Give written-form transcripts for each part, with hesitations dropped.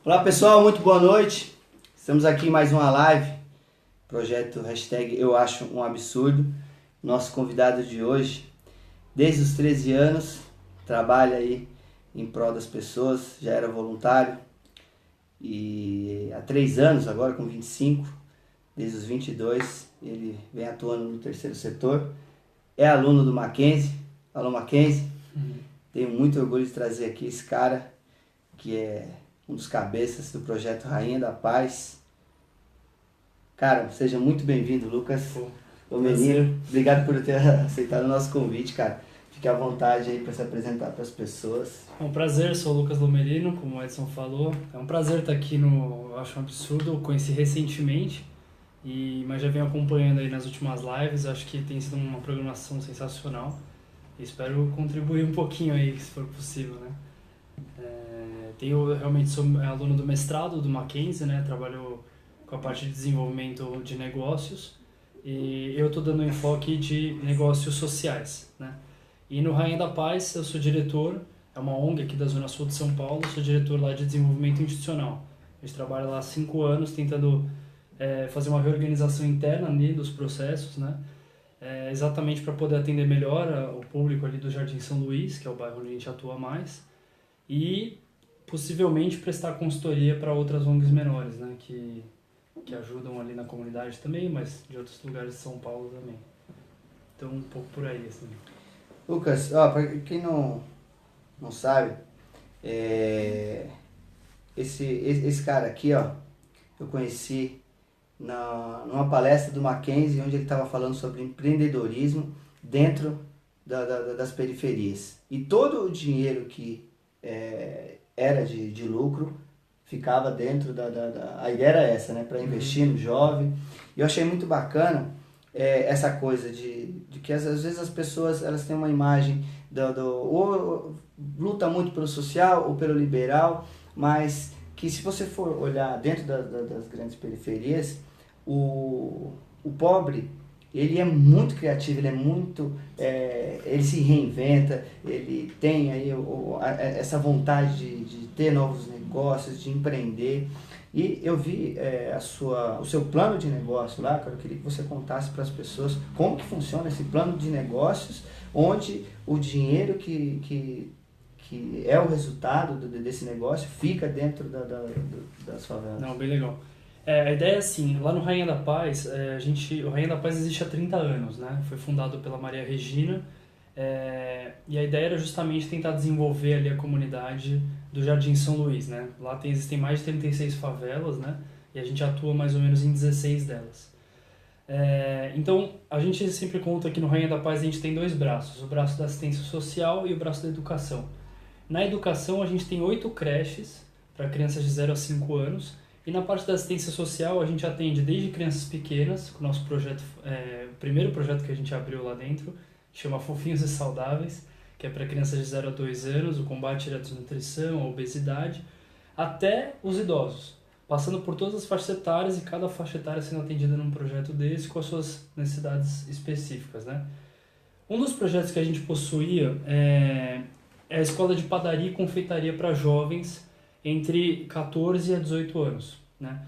Olá pessoal, muito boa noite. Estamos aqui em mais uma live, projeto #Eu Acho um Absurdo. Nosso convidado de hoje, desde os 13 anos, trabalha aí em prol das pessoas, já era voluntário e há 3 anos, agora com 25, desde os 22, ele vem atuando no terceiro setor. É aluno do Mackenzie. Alô Mackenzie, tenho muito orgulho de trazer aqui esse cara que é um dos cabeças do projeto Rainha da Paz. Cara, seja muito bem-vindo, Lucas Lomerino. Obrigado por ter aceitado o nosso convite, cara. Fique à vontade aí para se apresentar para as pessoas. É um prazer, sou o Lucas Lomerino, como o Edson falou. É um prazer estar aqui no Eu Acho um Absurdo, eu conheci recentemente, mas já venho acompanhando aí nas últimas lives. Acho que tem sido uma programação sensacional e espero contribuir um pouquinho aí, se for possível, né? Realmente sou aluno do mestrado do Mackenzie, né? Trabalho com a parte de desenvolvimento de negócios e eu estou dando enfoque de negócios sociais, né? E no Rainha da Paz eu sou diretor, é uma ONG aqui da Zona Sul de São Paulo, sou diretor lá de desenvolvimento institucional. A gente trabalha lá há 5 anos tentando fazer uma reorganização interna ali dos processos, né? Exatamente para poder atender melhor o público ali do Jardim São Luís, que é o bairro onde a gente atua mais, e possivelmente prestar consultoria para outras ONGs menores, né, que ajudam ali na comunidade também, mas de outros lugares de São Paulo também. Então, um pouco por aí, assim. Lucas, ó, para quem não sabe, esse cara aqui, ó, eu conheci numa palestra do Mackenzie, onde ele estava falando sobre empreendedorismo dentro das periferias. E todo o dinheiro que era de lucro ficava dentro a ideia era essa, né, para investir no jovem. E eu achei muito bacana essa coisa de que às vezes as pessoas elas têm uma imagem ou luta muito pelo social ou pelo liberal, mas que se você for olhar dentro das grandes periferias, o pobre, ele é muito criativo, ele é muito, ele se reinventa, ele tem aí essa vontade de ter novos negócios, de empreender. E eu vi o seu plano de negócio lá, cara. Eu queria que você contasse para as pessoas como que funciona esse plano de negócios, onde o dinheiro que é o resultado desse negócio fica dentro das favelas. Não, bem legal. A ideia é assim, lá no Rainha da Paz, o Rainha da Paz existe há 30 anos, né? Foi fundado pela Maria Regina, e a ideia era justamente tentar desenvolver ali a comunidade do Jardim São Luís, né? Lá existem mais de 36 favelas, né? E a gente atua mais ou menos em 16 delas. Então, a gente sempre conta que no Rainha da Paz a gente tem 2 braços, o braço da assistência social e o braço da educação. Na educação, a gente tem 8 creches para crianças de 0 a 5 anos, e na parte da assistência social, a gente atende desde crianças pequenas, com o nosso projeto, o primeiro projeto que a gente abriu lá dentro, chama Fofinhos e Saudáveis, que é para crianças de 0 a 2 anos, o combate à desnutrição, à obesidade, até os idosos, passando por todas as faixas etárias e cada faixa etária sendo atendida num projeto desse com as suas necessidades específicas, né? Um dos projetos que a gente possuía é a escola de padaria e confeitaria para jovens entre 14 a 18 anos, né?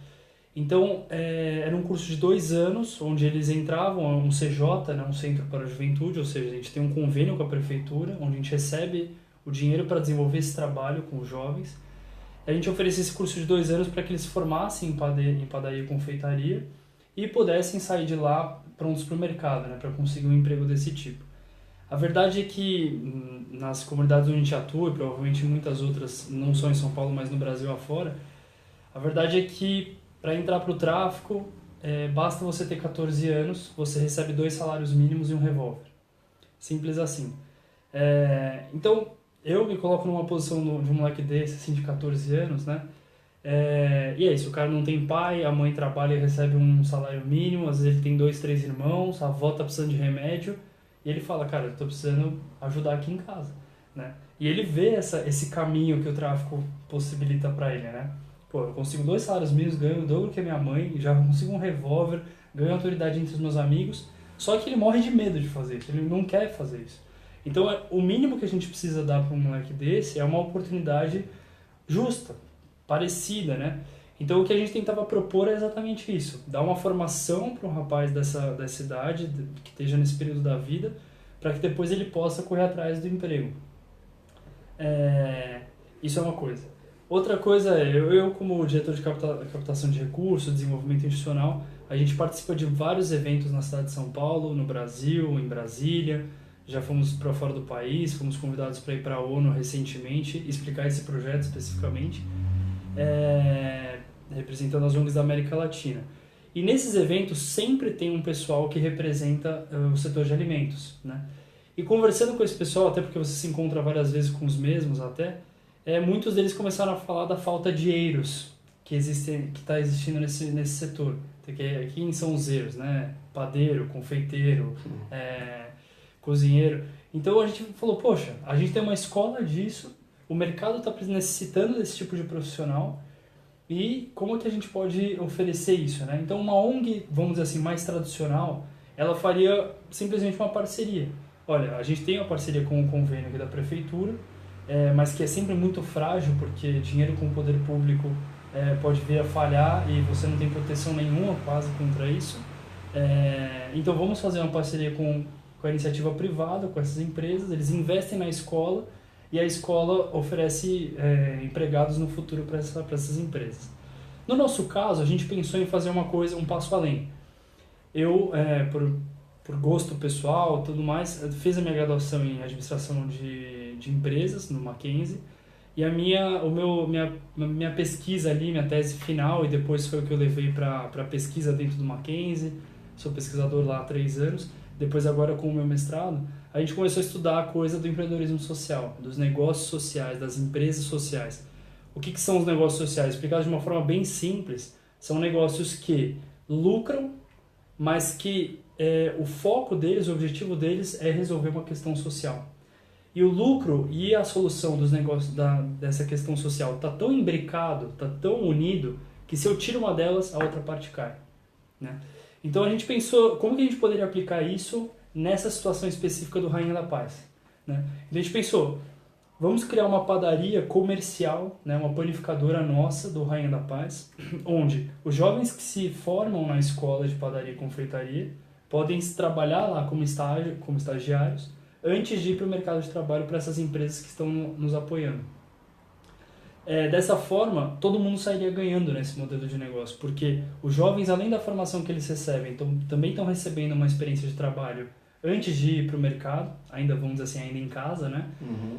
Então, era um curso de 2 anos, onde eles entravam a um CJ, né, um Centro para a Juventude, ou seja, a gente tem um convênio com a prefeitura, onde a gente recebe o dinheiro para desenvolver esse trabalho com os jovens. A gente oferecia esse curso de 2 anos para que eles se formassem em padaria e confeitaria e pudessem sair de lá prontos para o mercado, né, para conseguir um emprego desse tipo. A verdade é que nas comunidades onde a gente atua, e provavelmente muitas outras, não só em São Paulo, mas no Brasil afora, a verdade é que para entrar para o tráfico, basta você ter 14 anos, você recebe 2 salários mínimos e um revólver. Simples assim. Então, eu me coloco numa posição de um moleque desse, assim, de 14 anos, né? E é isso, o cara não tem pai, a mãe trabalha e recebe um salário mínimo, às vezes ele tem 2, 3 irmãos, a avó tá precisando de remédio, e ele fala, cara, eu tô precisando ajudar aqui em casa, né? E ele vê esse caminho que o tráfico possibilita para ele, né? Pô, eu consigo 2 salários mínimos, ganho o dobro que a minha mãe, já consigo um revólver, ganho autoridade entre os meus amigos, só que ele morre de medo de fazer isso, ele não quer fazer isso. Então, o mínimo que a gente precisa dar para um moleque desse é uma oportunidade justa, parecida, né? Então o que a gente tentava propor é exatamente isso, dar uma formação para um rapaz dessa idade, que esteja nesse período da vida, para que depois ele possa correr atrás do emprego. Isso é uma coisa. Outra coisa é, eu como diretor de captação de recursos, desenvolvimento institucional, a gente participa de vários eventos na cidade de São Paulo, no Brasil, em Brasília, já fomos para fora do país, fomos convidados para ir para a ONU recentemente, explicar esse projeto especificamente, representando as ONGs da América Latina. E nesses eventos sempre tem um pessoal que representa o setor de alimentos, né? E conversando com esse pessoal, até porque você se encontra várias vezes com os mesmos até, muitos deles começaram a falar da falta de eiros que está existindo nesse setor. Aqui são os eiros, né? Padeiro, confeiteiro, cozinheiro. Então a gente falou, poxa, a gente tem uma escola disso, o mercado está necessitando desse tipo de profissional, e como é que a gente pode oferecer isso, né? Então uma ONG, vamos dizer assim, mais tradicional, ela faria simplesmente uma parceria. Olha, a gente tem uma parceria com o convênio aqui da prefeitura, mas que é sempre muito frágil, porque dinheiro com o poder público pode vir a falhar e você não tem proteção nenhuma quase contra isso. Então vamos fazer uma parceria com a iniciativa privada, com essas empresas, eles investem na escola e a escola oferece empregados no futuro para essas empresas. No nosso caso, a gente pensou em fazer uma coisa, um passo além. Eu, por gosto pessoal, tudo mais, fiz a minha graduação em administração de empresas no Mackenzie, e a minha pesquisa ali, minha tese final, e depois foi o que eu levei para pesquisa dentro do Mackenzie, sou pesquisador lá há 3 anos, depois agora com o meu mestrado, a gente começou a estudar a coisa do empreendedorismo social, dos negócios sociais, das empresas sociais. O que são os negócios sociais? Explicado de uma forma bem simples, são negócios que lucram, mas que o foco deles, o objetivo deles é resolver uma questão social. E o lucro e a solução dos negócios dessa questão social está tão imbricado, está tão unido, que se eu tiro uma delas, a outra parte cai, né? Então a gente pensou, como que a gente poderia aplicar isso nessa situação específica do Rainha da Paz, né? Então a gente pensou, vamos criar uma padaria comercial, né, uma panificadora nossa do Rainha da Paz, onde os jovens que se formam na escola de padaria e confeitaria podem trabalhar lá como estagiários, antes de ir para o mercado de trabalho para essas empresas que estão nos apoiando. Dessa forma, todo mundo sairia ganhando nesse modelo de negócio, porque os jovens, além da formação que eles recebem, também estão recebendo uma experiência de trabalho antes de ir para o mercado, ainda vamos dizer assim, ainda em casa, né? Uhum.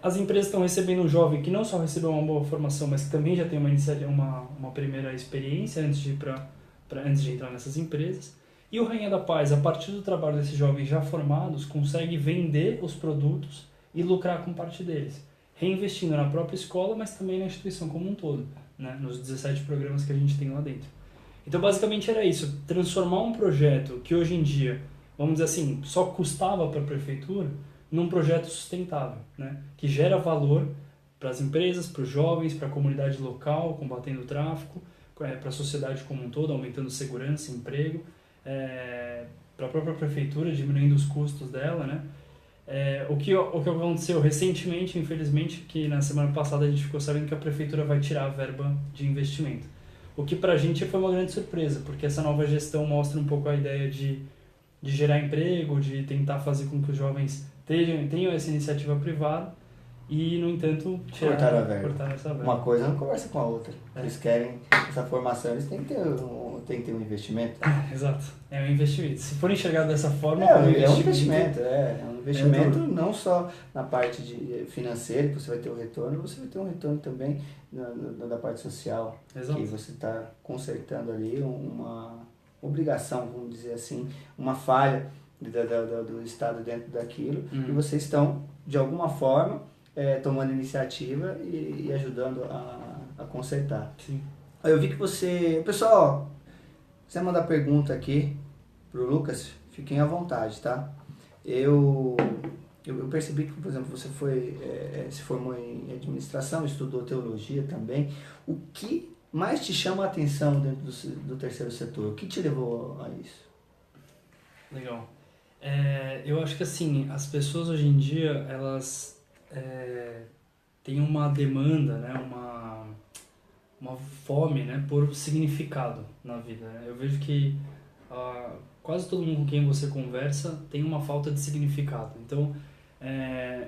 As empresas estão recebendo um jovem que não só recebeu uma boa formação, mas que também já tem uma primeira experiência antes de entrar nessas empresas. E o Rainha da Paz, a partir do trabalho desses jovens já formados, consegue vender os produtos e lucrar com parte deles, reinvestindo na própria escola, mas também na instituição como um todo, né? Nos 17 programas que a gente tem lá dentro. Então, basicamente era isso, transformar um projeto que hoje em dia, vamos dizer assim, só custava para a prefeitura, num projeto sustentável, né? Que gera valor para as empresas, para os jovens, para a comunidade local, combatendo o tráfico, para a sociedade como um todo, aumentando segurança, emprego, para a própria prefeitura, diminuindo os custos dela, né? O que aconteceu recentemente, infelizmente, que na semana passada a gente ficou sabendo que a prefeitura vai tirar a verba de investimento. O que pra gente foi uma grande surpresa, porque essa nova gestão mostra um pouco a ideia de gerar emprego, de tentar fazer com que os jovens tenham essa iniciativa privada e, no entanto, cortar essa verba. Uma coisa não conversa com a outra. Eles querem essa formação, eles têm que ter um investimento. Exato, é um investimento. Se for enxergado dessa forma, É um investimento. É um investimento não só na parte financeira, que você vai ter um retorno, você vai ter um retorno também da parte social. Exato. Que você está consertando ali uma obrigação, vamos dizer assim, uma falha do Estado dentro daquilo, e vocês estão, de alguma forma, tomando iniciativa e ajudando a consertar. Sim. Eu vi que você... Pessoal, se você mandar pergunta aqui pro Lucas, fiquem à vontade, tá? Eu percebi que, por exemplo, você se formou em administração, estudou teologia também. O que mais te chama a atenção dentro do terceiro setor? O que te levou a isso? Legal. Eu acho que assim, as pessoas hoje em dia, elas têm uma demanda, né? uma fome, né, por significado na vida, né? Eu vejo que quase todo mundo com quem você conversa tem uma falta de significado. Então, é,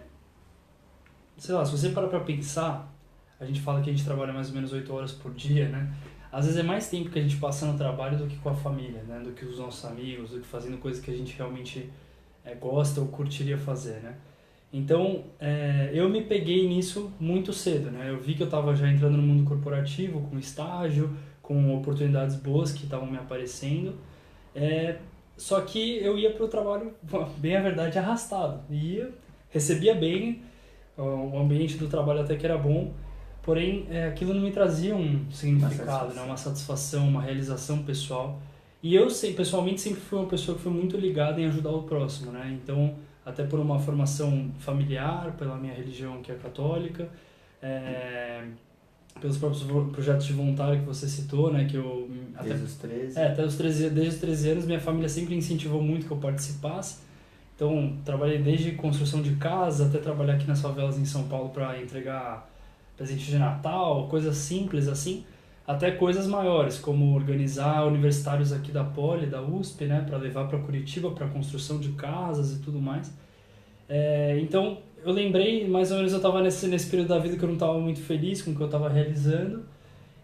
sei lá, se você parar pra pensar, a gente fala que a gente trabalha mais ou menos 8 horas por dia, né? Às vezes é mais tempo que a gente passa no trabalho do que com a família, né? Do que os nossos amigos, do que fazendo coisas que a gente realmente gosta ou curtiria fazer, né? Então, eu me peguei nisso muito cedo, né? Eu vi que eu estava já entrando no mundo corporativo, com estágio, com oportunidades boas que estavam me aparecendo. É, Só que eu ia para o trabalho, bem a verdade, arrastado. Ia, recebia bem, o ambiente do trabalho até que era bom, porém aquilo não me trazia um significado, né? Uma satisfação, uma realização pessoal. E eu, pessoalmente, sempre fui uma pessoa que foi muito ligada em ajudar o próximo, né? Então, até por uma formação familiar, pela minha religião que é católica, é, pelos próprios projetos de voluntário que você citou, né? Que eu até, Desde os 13. até os 13, desde os 13 anos minha família sempre incentivou muito que eu participasse. Então, trabalhei desde construção de casa até trabalhar aqui nas favelas em São Paulo para entregar presente de Natal, coisas simples assim, até coisas maiores, como organizar universitários aqui da Poli, da USP, né, para levar para Curitiba para construção de casas e tudo mais. Então, eu lembrei, mais ou menos eu estava nesse período da vida que eu não estava muito feliz com o que eu estava realizando.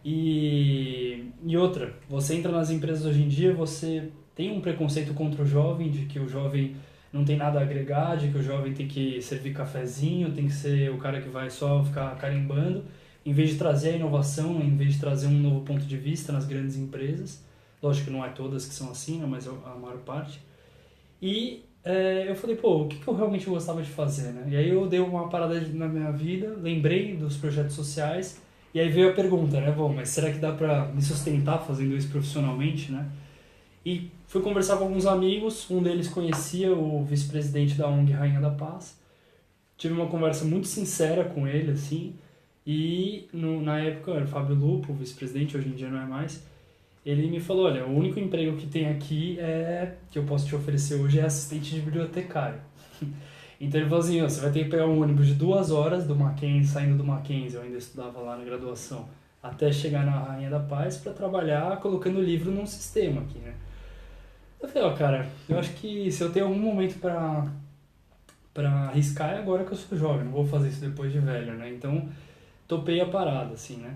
E outra, você entra nas empresas hoje em dia, você tem um preconceito contra o jovem, de que o jovem não tem nada a agregar, de que o jovem tem que servir cafezinho, tem que ser o cara que vai só ficar carimbando, em vez de trazer a inovação, em vez de trazer um novo ponto de vista nas grandes empresas. Lógico que não é todas que são assim, né, mas a maior parte. E eu falei, pô, o que eu realmente gostava de fazer, né? E aí eu dei uma parada na minha vida, lembrei dos projetos sociais, e aí veio a pergunta, né? Bom, mas será que dá pra me sustentar fazendo isso profissionalmente, né? E fui conversar com alguns amigos, um deles conhecia o vice-presidente da ONG Rainha da Paz. Tive uma conversa muito sincera com ele, assim, e na época era o Fábio Lupo, o vice-presidente, hoje em dia não é mais. Ele me falou, olha, o único emprego que tem aqui que eu posso te oferecer hoje é assistente de bibliotecário. Então ele falou assim, ó, você vai ter que pegar um ônibus de 2 horas do Mackenzie, saindo do Mackenzie, eu ainda estudava lá na graduação, até chegar na Rainha da Paz para trabalhar colocando o livro num sistema aqui, né? Eu falei, ó, cara, eu acho que se eu tenho algum momento para arriscar é agora que eu sou jovem, não vou fazer isso depois de velho, né? Então topei a parada, assim, né?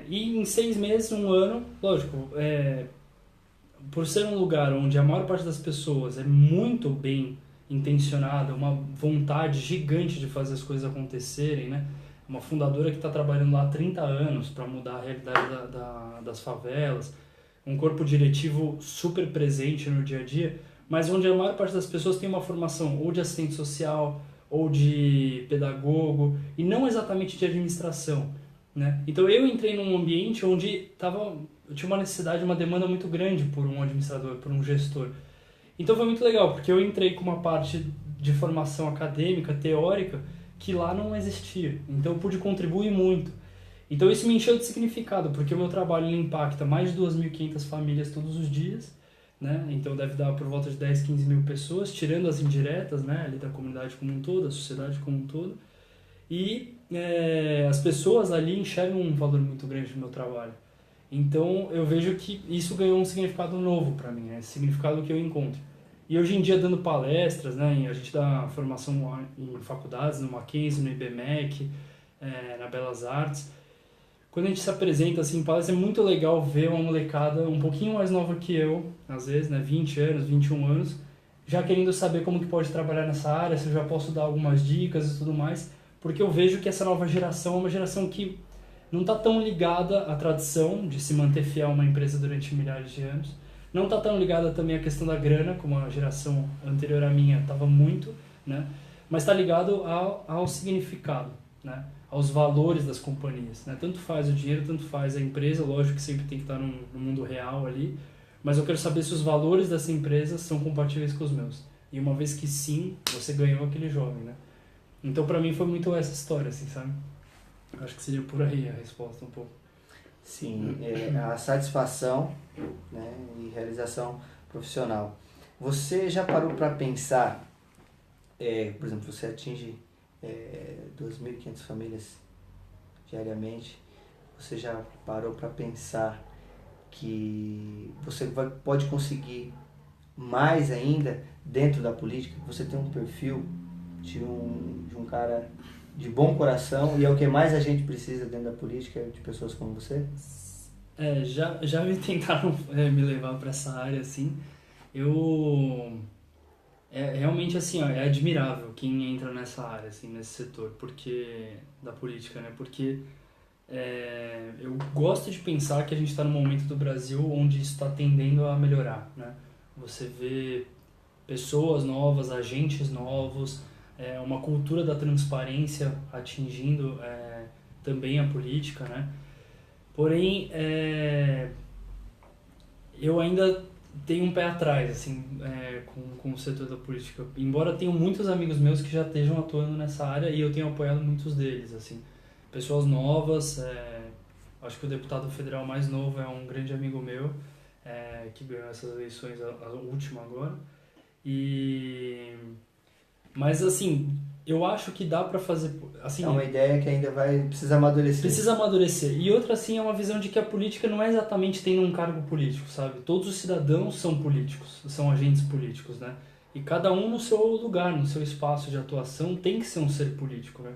E em 6 meses, um ano, lógico, por ser um lugar onde a maior parte das pessoas é muito bem intencionada, uma vontade gigante de fazer as coisas acontecerem, né? Uma fundadora que está trabalhando lá há 30 anos para mudar a realidade das favelas, um corpo diretivo super presente no dia a dia, mas onde a maior parte das pessoas tem uma formação ou de assistente social ou de pedagogo e não exatamente de administração, né? Então eu entrei num ambiente onde eu tinha uma necessidade, uma demanda muito grande por um administrador, por um gestor. Então foi muito legal, porque eu entrei com uma parte de formação acadêmica, teórica, que lá não existia. Então eu pude contribuir muito. Então isso me encheu de significado, porque o meu trabalho ele impacta mais de 2.500 famílias todos os dias, né? Então deve dar por volta de 10, 15 mil pessoas, tirando as indiretas, né? Ali da comunidade como um todo, da sociedade como um todo. E as pessoas ali enxergam um valor muito grande no meu trabalho. Então eu vejo que isso ganhou um significado novo para mim, né? Esse significado que eu encontro. E hoje em dia dando palestras, né? A gente dá formação em faculdades, no Mackenzie, no IBMEC, na Belas Artes. Quando a gente se apresenta assim em palestra é muito legal ver uma molecada um pouquinho mais nova que eu, às vezes, né? 20 anos, 21 anos, já querendo saber como que pode trabalhar nessa área, se eu já posso dar algumas dicas e tudo mais, porque eu vejo que essa nova geração é uma geração que não está tão ligada à tradição de se manter fiel a uma empresa durante milhares de anos, não está tão ligada também à questão da grana, como a geração anterior à minha estava muito, né? Mas está ligado ao significado, né? Aos valores das companhias, né? Tanto faz o dinheiro, tanto faz a empresa, lógico que sempre tem que estar no mundo real ali, mas eu quero saber se os valores dessa empresa são compatíveis com os meus. E uma vez que sim, você ganhou aquele jovem, né? Então pra mim foi muito essa história, assim, sabe? Acho que seria por aí a resposta um pouco. Sim, a satisfação, né, e realização profissional. Você já parou para pensar, por exemplo, você atinge 2.500 famílias diariamente, você já parou para pensar que você pode conseguir mais ainda dentro da política? Você tem um perfil de um cara de bom coração e é o que mais a gente precisa dentro da política, de pessoas como você? Já me tentaram me levar para essa área, assim. Eu... realmente, assim, ó, é admirável quem entra nessa área, assim, nesse setor, porque... Da política, né? Porque eu gosto de pensar que a gente está num momento do Brasil onde isso está tendendo a melhorar, né? Você vê pessoas novas, agentes novos, uma cultura da transparência atingindo também a política, né? Porém, eu ainda tenho um pé atrás, assim, com o setor da política. Embora tenha muitos amigos meus que já estejam atuando nessa área e eu tenho apoiado muitos deles, assim. Pessoas novas, acho que o deputado federal mais novo é um grande amigo meu, que ganhou essas eleições, a última agora. Mas, assim, eu acho que dá pra fazer... Assim, É uma ideia que ainda precisa amadurecer. precisa amadurecer. E outra, assim, é uma visão de que a política não é exatamente tendo um cargo político, sabe? Todos os cidadãos são políticos, são agentes políticos, né? E cada um no seu lugar, no seu espaço de atuação, tem que ser um ser político, né?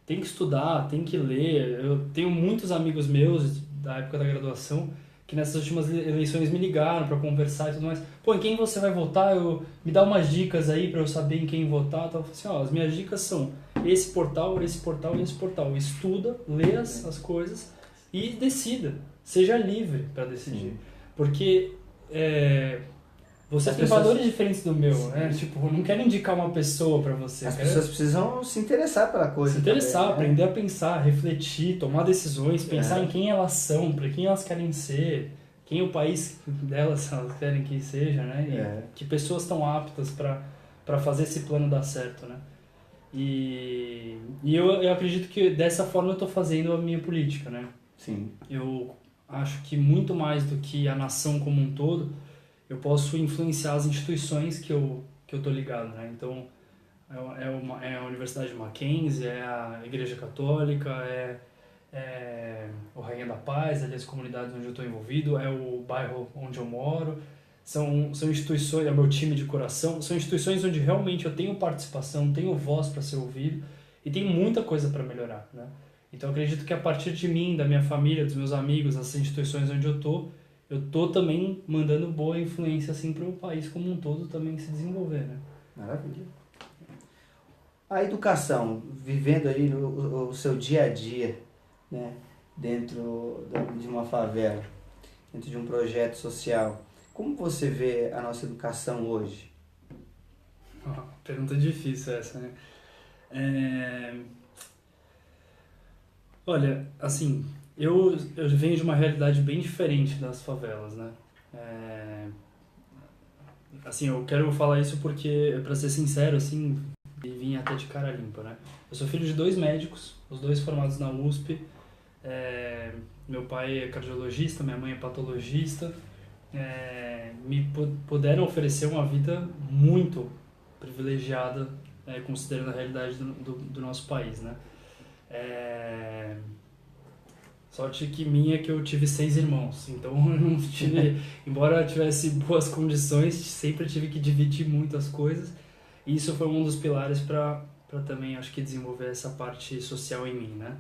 Tem que estudar, tem que ler. Eu tenho muitos amigos meus da época da graduação que nessas últimas eleições me ligaram para conversar e tudo mais. Pô, em quem você vai votar? Me dá umas dicas aí para eu saber em quem votar. Então, eu falei assim, ó, as minhas dicas são esse portal, esse portal e esse portal. Estuda, lê as coisas e decida. Seja livre para decidir. Porque você tem valores diferentes do meu, né? Tipo, eu não quero indicar uma pessoa para você. As pessoas precisam se interessar pela coisa. Se interessar, também, né? aprender a pensar, refletir, tomar decisões, pensar em quem elas são, para quem elas querem ser, quem o país delas elas querem que seja, né? E que pessoas estão aptas para fazer esse plano dar certo, né? E eu acredito que dessa forma eu estou fazendo a minha política, né? Sim. Eu acho que muito mais do que a nação como um todo, eu posso influenciar as instituições que eu tô ligado, né? Então, é a Universidade de Mackenzie, é a Igreja Católica, o Rainha da Paz, ali as comunidades onde eu estou envolvido, é o bairro onde eu moro. São instituições, é o meu time de coração, são instituições onde realmente eu tenho participação, tenho voz para ser ouvido e tem muita coisa para melhorar, né? Então, eu acredito que a partir de mim, da minha família, dos meus amigos, das instituições onde eu tô também mandando boa influência assim para o país como um todo também se desenvolver, né? Maravilha. A educação, vivendo aí o seu dia a dia, né, dentro de uma favela, dentro de um projeto social, como você vê a nossa educação hoje? Pergunta difícil essa, né? Olha, assim, eu venho de uma realidade bem diferente das favelas, né? Assim, eu quero falar isso porque, pra ser sincero, assim, e vim até de cara limpa, né? Eu sou filho de 2 médicos, os 2 formados na USP. Meu pai é cardiologista, minha mãe é patologista. Puderam oferecer uma vida muito privilegiada, considerando a realidade do nosso país, né? Sorte que minha que eu tive 6 irmãos, então eu não tive, embora eu tivesse boas condições, sempre tive que dividir muitas coisas, e isso foi um dos pilares para também, acho que, desenvolver essa parte social em mim, né?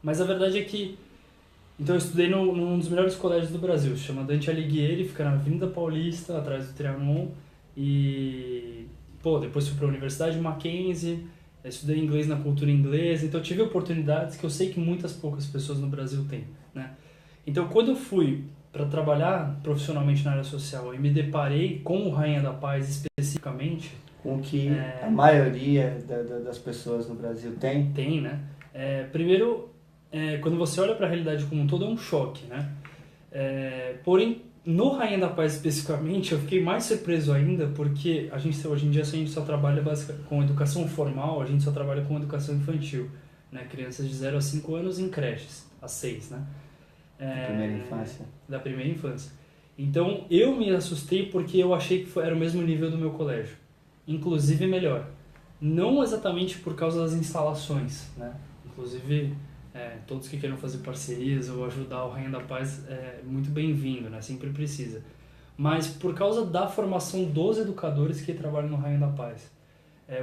Mas a verdade é que, então eu estudei num dos melhores colégios do Brasil, se chama Dante Alighieri, fica na Avenida Paulista, atrás do Trianon, e depois fui para a Universidade de Mackenzie. Eu estudei inglês na cultura inglesa, então eu tive oportunidades que eu sei que muitas poucas pessoas no Brasil têm, né? Então, quando eu fui para trabalhar profissionalmente na área social e me deparei com o Rainha da Paz especificamente... Com o que a maioria das pessoas no Brasil tem? Tem, né? Primeiro, quando você olha para a realidade como um todo, é um choque, né? Porém, no Rainha da Paz especificamente, eu fiquei mais surpreso ainda hoje em dia a gente só trabalha com educação formal, a gente só trabalha com educação infantil, né? Crianças de 0 a 5 anos em creches, a 6, né? Da primeira infância. Da primeira infância. Então, eu me assustei porque eu achei que era o mesmo nível do meu colégio, inclusive melhor. Não exatamente por causa das instalações, né? Inclusive, Todos que queiram fazer parcerias ou ajudar o Rainha da Paz é muito bem-vindo, né? Sempre precisa. Mas por causa da formação dos educadores que trabalham no Rainha da Paz.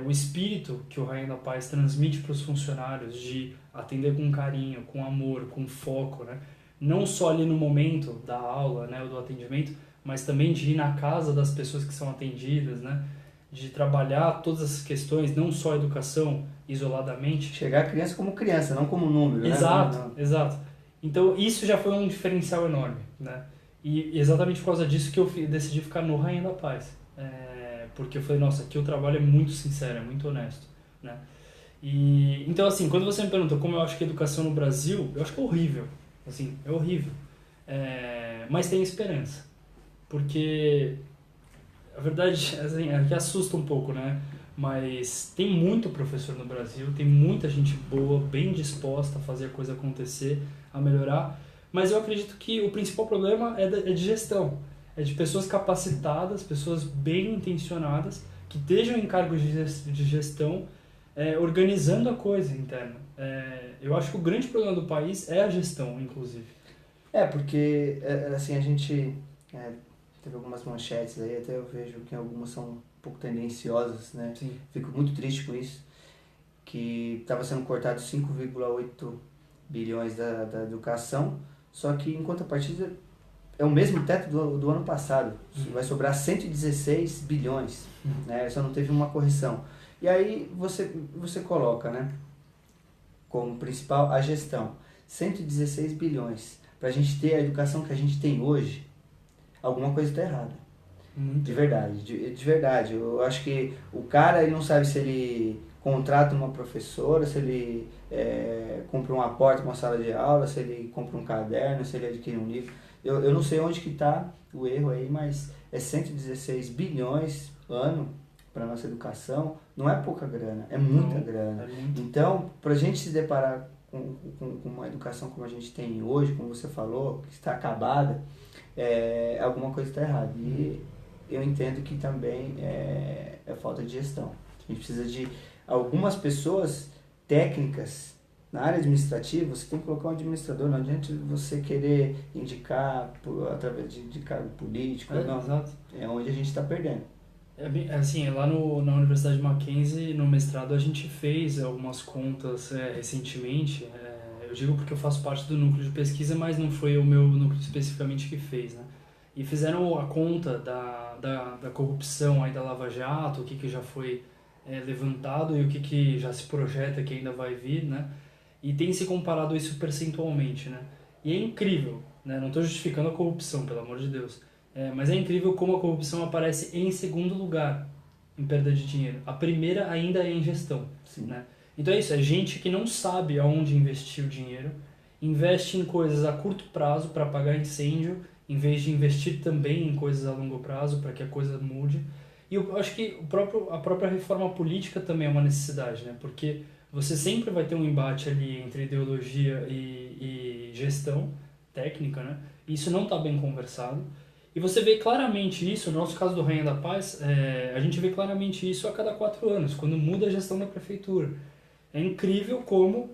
O espírito que o Rainha da Paz transmite para os funcionários de atender com carinho, com amor, com foco, né? Não só ali no momento da aula, né, ou do atendimento, mas também de ir na casa das pessoas que são atendidas, né? De trabalhar todas essas questões, não só a educação isoladamente. Chegar a criança como criança, não como número, Exato, né? exato. Então isso já foi um diferencial enorme, né? E exatamente por causa disso que eu decidi ficar no Rainha da Paz. Porque eu falei, nossa, aqui o trabalho é muito sincero, é muito honesto, né? E, então, assim, quando você me pergunta como eu acho que a educação no Brasil, eu acho que é horrível, assim, é horrível. Mas tem esperança, porque a verdade, assim, é que assusta um pouco, né? Mas tem muito professor no Brasil, tem muita gente boa, bem disposta a fazer a coisa acontecer, a melhorar. Mas eu acredito que o principal problema é de gestão. É de pessoas capacitadas, pessoas bem intencionadas, que estejam em cargos de gestão, organizando a coisa interna. Eu acho que o grande problema do país é a gestão, inclusive. Porque assim, a gente teve algumas manchetes aí, até eu vejo que algumas são um pouco tendenciosas, né? Sim. Fico muito triste com isso, que estava sendo cortado 5,8 bilhões da educação, só que em contrapartida é o mesmo teto do ano passado, vai sobrar 116 bilhões, né? Só não teve uma correção. E aí você coloca, né, como principal a gestão, 116 bilhões. Para a gente ter a educação que a gente tem hoje, alguma coisa está errada. De verdade, de verdade. Eu acho que o cara ele não sabe se ele contrata uma professora, se ele compra uma porta, uma sala de aula, se ele compra um caderno, se ele adquire um livro. Eu não sei onde que está o erro aí, mas é 116 bilhões ano para nossa educação. Não é pouca grana, é muita grana. Então, para a gente se deparar com uma educação como a gente tem hoje, como você falou, que está acabada, alguma coisa está errada. E eu entendo que também é falta de gestão. A gente precisa de algumas pessoas técnicas. Na área administrativa, você tem que colocar um administrador, não adianta você querer indicar através de cargo político, não. Exato. É onde a gente está perdendo. Assim, lá na Universidade Mackenzie, no mestrado, a gente fez algumas contas recentemente. Eu digo porque eu faço parte do núcleo de pesquisa, mas não foi o meu núcleo especificamente que fez, né? E fizeram a conta da corrupção aí da Lava Jato, o que já foi levantado e o que já se projeta que ainda vai vir, né? E tem se comparado isso percentualmente, né? E é incrível, né? Não estou justificando a corrupção, pelo amor de Deus. Mas é incrível como a corrupção aparece em segundo lugar em perda de dinheiro. A primeira ainda é em gestão, né? Então é isso, é gente que não sabe aonde investir o dinheiro, investe em coisas a curto prazo para pagar incêndio, em vez de investir também em coisas a longo prazo para que a coisa mude. E eu acho que a própria reforma política também é uma necessidade, né? Porque você sempre vai ter um embate ali entre ideologia e gestão técnica, né? Isso não está bem conversado. E você vê claramente isso, no nosso caso do Rainha da Paz, a gente vê claramente isso a cada 4 anos, quando muda a gestão da prefeitura. É incrível como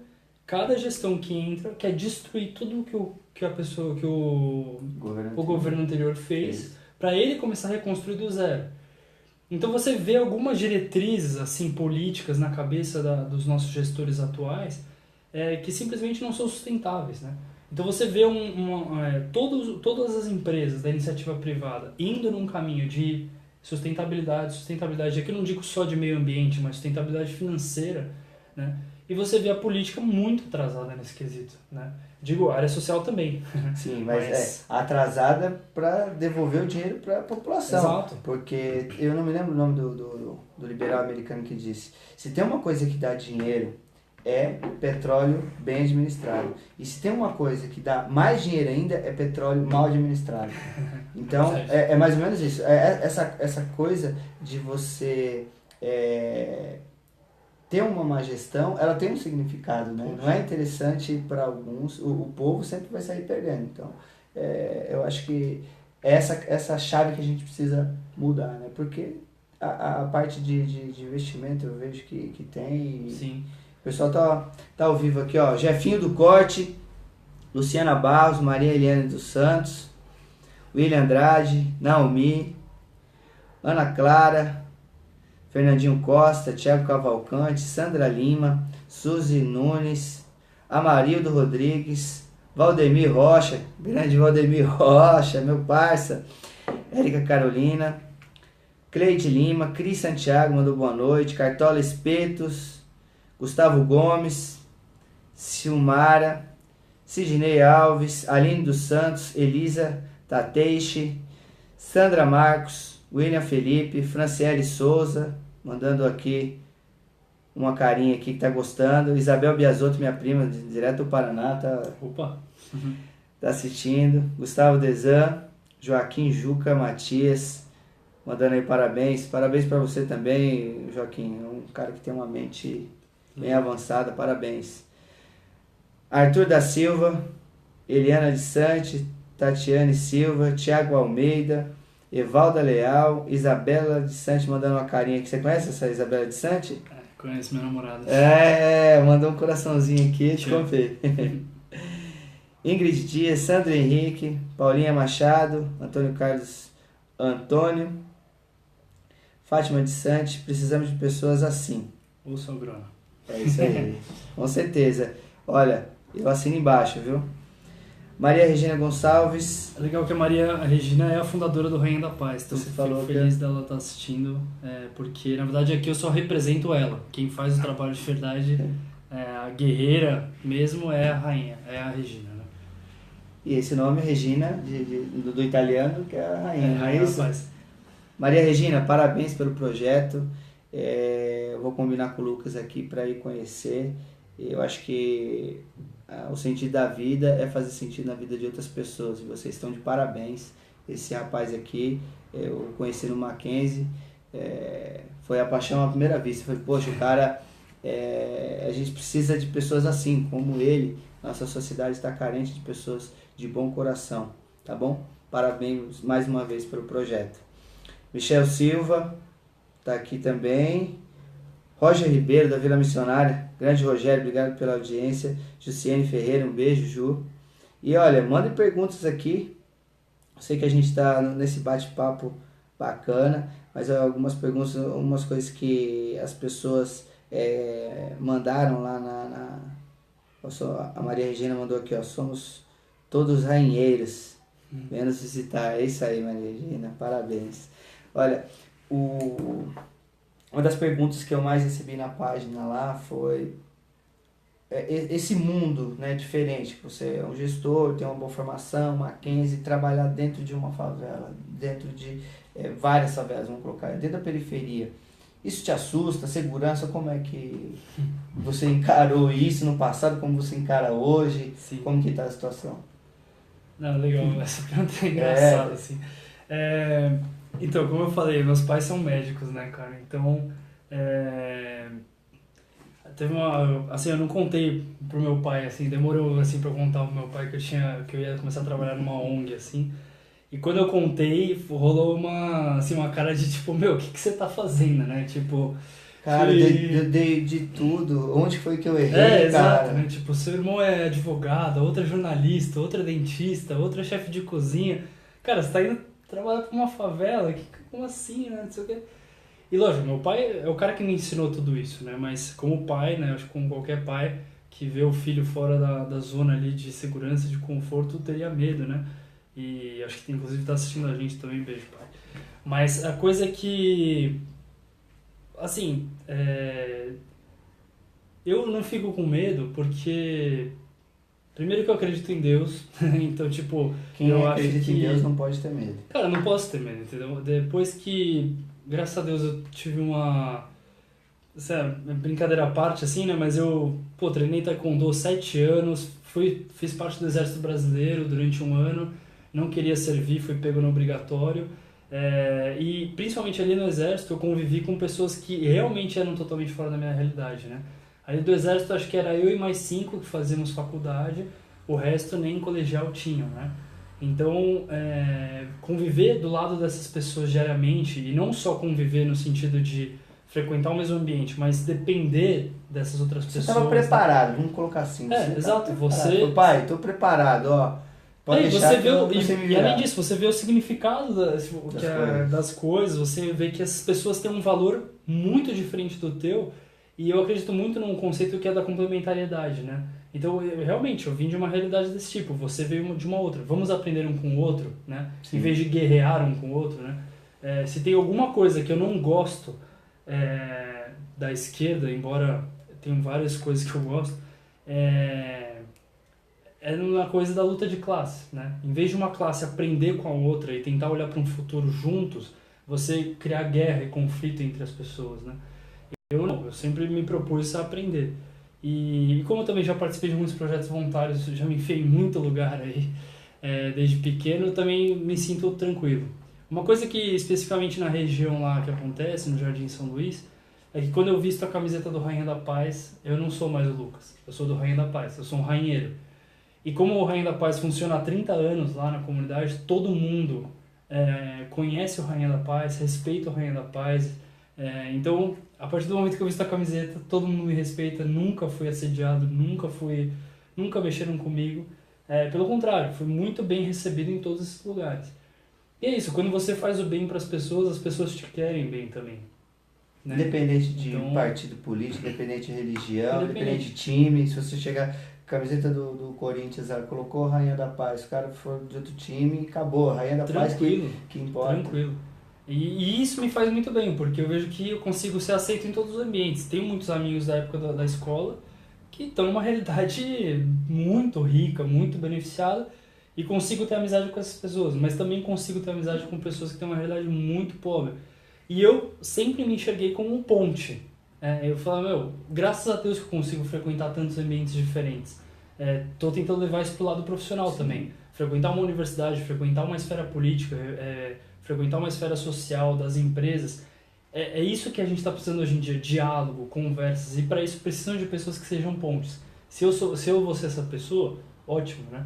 cada gestão que entra quer destruir tudo que o governo anterior fez para ele começar a reconstruir do zero. Então você vê algumas diretrizes assim políticas na cabeça dos nossos gestores atuais que simplesmente não são sustentáveis, né? Então você vê todas as empresas da iniciativa privada indo num caminho de sustentabilidade, aqui eu não digo só de meio ambiente, mas sustentabilidade financeira, né? E você vê a política muito atrasada nesse quesito, né? Digo, a área social também. Sim, mas atrasada para devolver o dinheiro para a população. Exato. Porque eu não me lembro o nome do liberal americano que disse: se tem uma coisa que dá dinheiro, é petróleo bem administrado. E se tem uma coisa que dá mais dinheiro ainda, é petróleo mal administrado. Então, é mais ou menos isso. Essa coisa de você ter uma má gestão, ela tem um significado, né? Não é interessante para alguns, o povo sempre vai sair perdendo. Então, eu acho que essa chave que a gente precisa mudar, né? Porque a parte de investimento eu vejo que tem... Sim. O pessoal tá ao vivo aqui, ó. Jefinho do Corte, Luciana Barros, Maria Eliane dos Santos, William Andrade, Naomi, Ana Clara, Fernandinho Costa, Thiago Cavalcante, Sandra Lima, Suzy Nunes, Amarildo Rodrigues, Valdemir Rocha, grande Valdemir Rocha, meu parça, Érica Carolina, Cleide Lima, Cris Santiago mandou boa noite, Cartola Espetos, Gustavo Gomes, Silmara, Sidney Alves, Aline dos Santos, Elisa Tateixe, Sandra Marcos, William Felipe, Franciele Souza, mandando aqui uma carinha aqui que tá gostando, Isabel Biasotto, minha prima, direto do Paraná, Opa! tá assistindo, Gustavo Desan, Joaquim Juca Matias, mandando aí parabéns para você também, Joaquim, é um cara que tem uma mente bem avançada, parabéns. Arthur da Silva, Eliana de Sante, Tatiane Silva, Thiago Almeida, Evalda Leal, Isabela de Sante mandando uma carinha aqui. Você conhece essa Isabela de Sante? Conheço minha namorada. Mandou um coraçãozinho aqui, te contei. Ingrid Dias, Sandro Henrique, Paulinha Machado, Antônio Carlos Antônio, Fátima de Sante, precisamos de pessoas assim. Ô sogrona. É isso aí, com certeza. Olha, eu assino embaixo, viu? Maria Regina Gonçalves. É legal que a Maria Regina é a fundadora do Rainha da Paz, então Você eu falou fico feliz dela estar assistindo, porque na verdade aqui eu só represento ela. Quem faz o trabalho de verdade, a guerreira mesmo é a Rainha, é a Regina, né? E esse nome, Regina, do italiano, que é a rainha, não é isso? Paz. Maria Regina, parabéns pelo projeto. Eu vou combinar com o Lucas aqui para ir conhecer. Eu acho que o sentido da vida é fazer sentido na vida de outras pessoas. E vocês estão de parabéns. Esse rapaz aqui, eu conheci no Mackenzie, foi a paixão à primeira vista. Foi, poxa, o cara, a gente precisa de pessoas assim, como ele. Nossa sociedade está carente de pessoas de bom coração, tá bom? Parabéns mais uma vez pelo projeto. Michel Silva está aqui também. Roger Ribeiro, da Vila Missionária. Grande Rogério, obrigado pela audiência. Jussiane Ferreira, um beijo, Ju. E olha, mandem perguntas aqui. Eu sei que a gente está nesse bate-papo bacana, mas algumas perguntas, algumas coisas que as pessoas mandaram lá a Maria Regina mandou aqui, ó. Somos todos rainheiros. Menos visitar. É isso aí, Maria Regina. Parabéns. Olha, uma das perguntas que eu mais recebi na página lá foi esse mundo, né, diferente. Você é um gestor, tem uma boa formação, Mackenzie, trabalhar dentro de uma favela, dentro de várias favelas, vamos colocar, dentro da periferia. Isso te assusta? Segurança, como é que você encarou isso no passado, como você encara hoje? Sim. Como que está a situação? Não, legal, essa pergunta é engraçada, assim. Então, como eu falei, meus pais são médicos, né, cara? Então, teve assim, eu não contei pro meu pai, assim, demorou, assim, pra eu contar pro meu pai que eu ia começar a trabalhar numa ONG, assim. E quando eu contei, rolou uma cara de tipo, meu, o que você tá fazendo, né? Tipo... Cara, de tudo. Onde foi que eu errei, exato, cara? né? Tipo, seu irmão é advogado, outra é jornalista, outra é dentista, outra é chefe de cozinha. Cara, você tá indo trabalhar pra uma favela? Como assim, né? Não sei o quê. E lógico, meu pai é o cara que me ensinou tudo isso, né? Mas como pai, né? Acho que como qualquer pai que vê o filho fora da zona ali de segurança, de conforto, teria medo, né? E acho que inclusive tá assistindo a gente também, beijo, pai. Mas a coisa é que, assim, eu não fico com medo porque, primeiro que eu acredito em Deus, então, tipo, Quem eu acredita acho que... em Deus não pode ter medo. Cara, eu não posso ter medo, entendeu? Depois que, graças a Deus, eu tive uma... brincadeira à parte, assim, né? Mas eu, treinei taekwondo 7 anos, fiz parte do Exército Brasileiro durante 1 ano, não queria servir, fui pego no obrigatório. E principalmente ali no Exército eu convivi com pessoas que realmente eram totalmente fora da minha realidade, né? Ali do Exército acho que era eu e mais 5 que fazíamos faculdade, o resto nem colegial tinham, né? Então, conviver do lado dessas pessoas diariamente, e não só conviver no sentido de frequentar o mesmo ambiente, mas depender dessas outras Você pessoas... estava preparado, vamos colocar assim. Você exato. Falou, pai, estou preparado, ó. Pode deixar você que eu sei me e virar. além disso, você vê o significado das coisas, você vê que as pessoas têm um valor muito diferente do teu, e eu acredito muito num conceito que é da complementariedade, né? Então, realmente, eu vim de uma realidade desse tipo, você veio de uma outra. Vamos aprender um com o outro, né? Sim. Em vez de guerrear um com o outro, né? Se tem alguma coisa que eu não gosto da esquerda, embora tenham várias coisas que eu gosto, é uma coisa da luta de classe, né? Em vez de uma classe aprender com a outra e tentar olhar para um futuro juntos, você criar guerra e conflito entre as pessoas, né? Eu sempre me propus a aprender. E como eu também já participei de muitos projetos voluntários, já me enfiei em muito lugar aí, desde pequeno, eu também me sinto tranquilo. Uma coisa que especificamente na região lá que acontece, no Jardim São Luís, é que quando eu visto a camiseta do Rainha da Paz, eu não sou mais o Lucas, eu sou do Rainha da Paz, eu sou um rainheiro. E como o Rainha da Paz funciona há 30 anos lá na comunidade, todo mundo conhece o Rainha da Paz, respeita o Rainha da Paz. Então, a partir do momento que eu visto a camiseta, todo mundo me respeita, nunca fui assediado, nunca mexeram comigo. Pelo contrário, fui muito bem recebido em todos esses lugares. E é isso, quando você faz o bem para as pessoas te querem bem também. Né? Independente de partido político, independente de religião, independente de time, se você chegar... Camiseta do Corinthians, ela colocou Rainha da Paz, o cara for de outro time e acabou, Rainha da Paz que importa. Tranquilo. E isso me faz muito bem, porque eu vejo que eu consigo ser aceito em todos os ambientes. Tenho muitos amigos da época da escola que estão numa realidade muito rica, muito beneficiada, e consigo ter amizade com essas pessoas, mas também consigo ter amizade com pessoas que têm uma realidade muito pobre. E eu sempre me enxerguei como um ponte. Eu falo, graças a Deus que eu consigo frequentar tantos ambientes diferentes. Estou tentando levar isso para o lado profissional. Sim. Também. Frequentar uma universidade, frequentar uma esfera política, frequentar uma esfera social, das empresas. É isso que a gente está precisando hoje em dia, diálogo, conversas. E para isso precisam de pessoas que sejam pontes. Se eu vou ser essa pessoa, ótimo, né?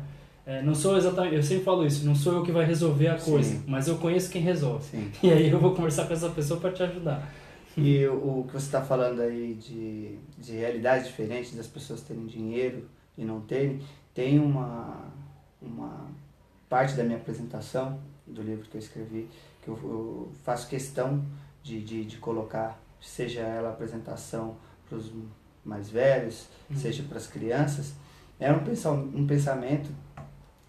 Não sou exatamente, eu sempre falo isso, não sou eu que vai resolver a coisa, sim, mas eu conheço quem resolve. Sim. E aí eu vou conversar com essa pessoa para te ajudar. E o que você está falando aí de realidades diferentes, das pessoas terem dinheiro e não terem, tem uma parte da minha apresentação, do livro que eu escrevi, que eu faço questão de colocar, seja ela a apresentação para os mais velhos, seja para as crianças, é um pensamento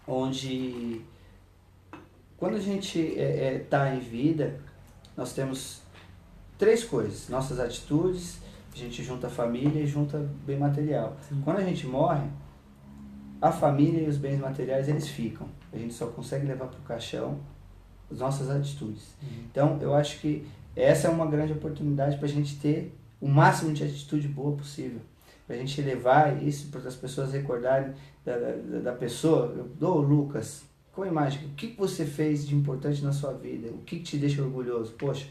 onde, quando a gente está em vida, nós temos 3 coisas: nossas atitudes, a gente junta a família e junta bem material. Sim. Quando a gente morre, a família e os bens materiais eles ficam. A gente só consegue levar para o caixão as nossas atitudes. Então, eu acho que essa é uma grande oportunidade para a gente ter o máximo de atitude boa possível. Para a gente levar isso para as pessoas recordarem da pessoa. Lucas, com a imagem, o que você fez de importante na sua vida? O que te deixa orgulhoso? Poxa,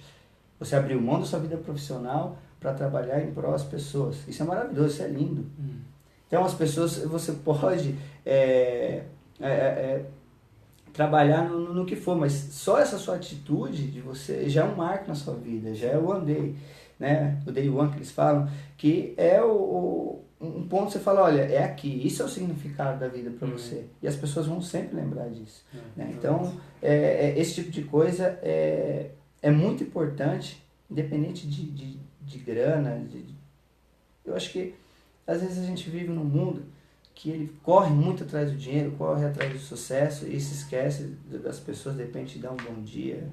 você abriu mão da sua vida profissional para trabalhar em prol das pessoas. Isso é maravilhoso, isso é lindo. Então, as pessoas, você pode trabalhar no que for, mas só essa sua atitude de você já é um marco na sua vida, já é o one day, né? O day one que eles falam, que é um ponto que você fala, olha, é aqui, isso é o significado da vida para você. E as pessoas vão sempre lembrar disso. Né? Então, esse tipo de coisa é muito importante, independente de grana. Eu acho que às vezes a gente vive num mundo que ele corre muito atrás do dinheiro, corre atrás do sucesso e se esquece das pessoas, de repente dar um bom dia,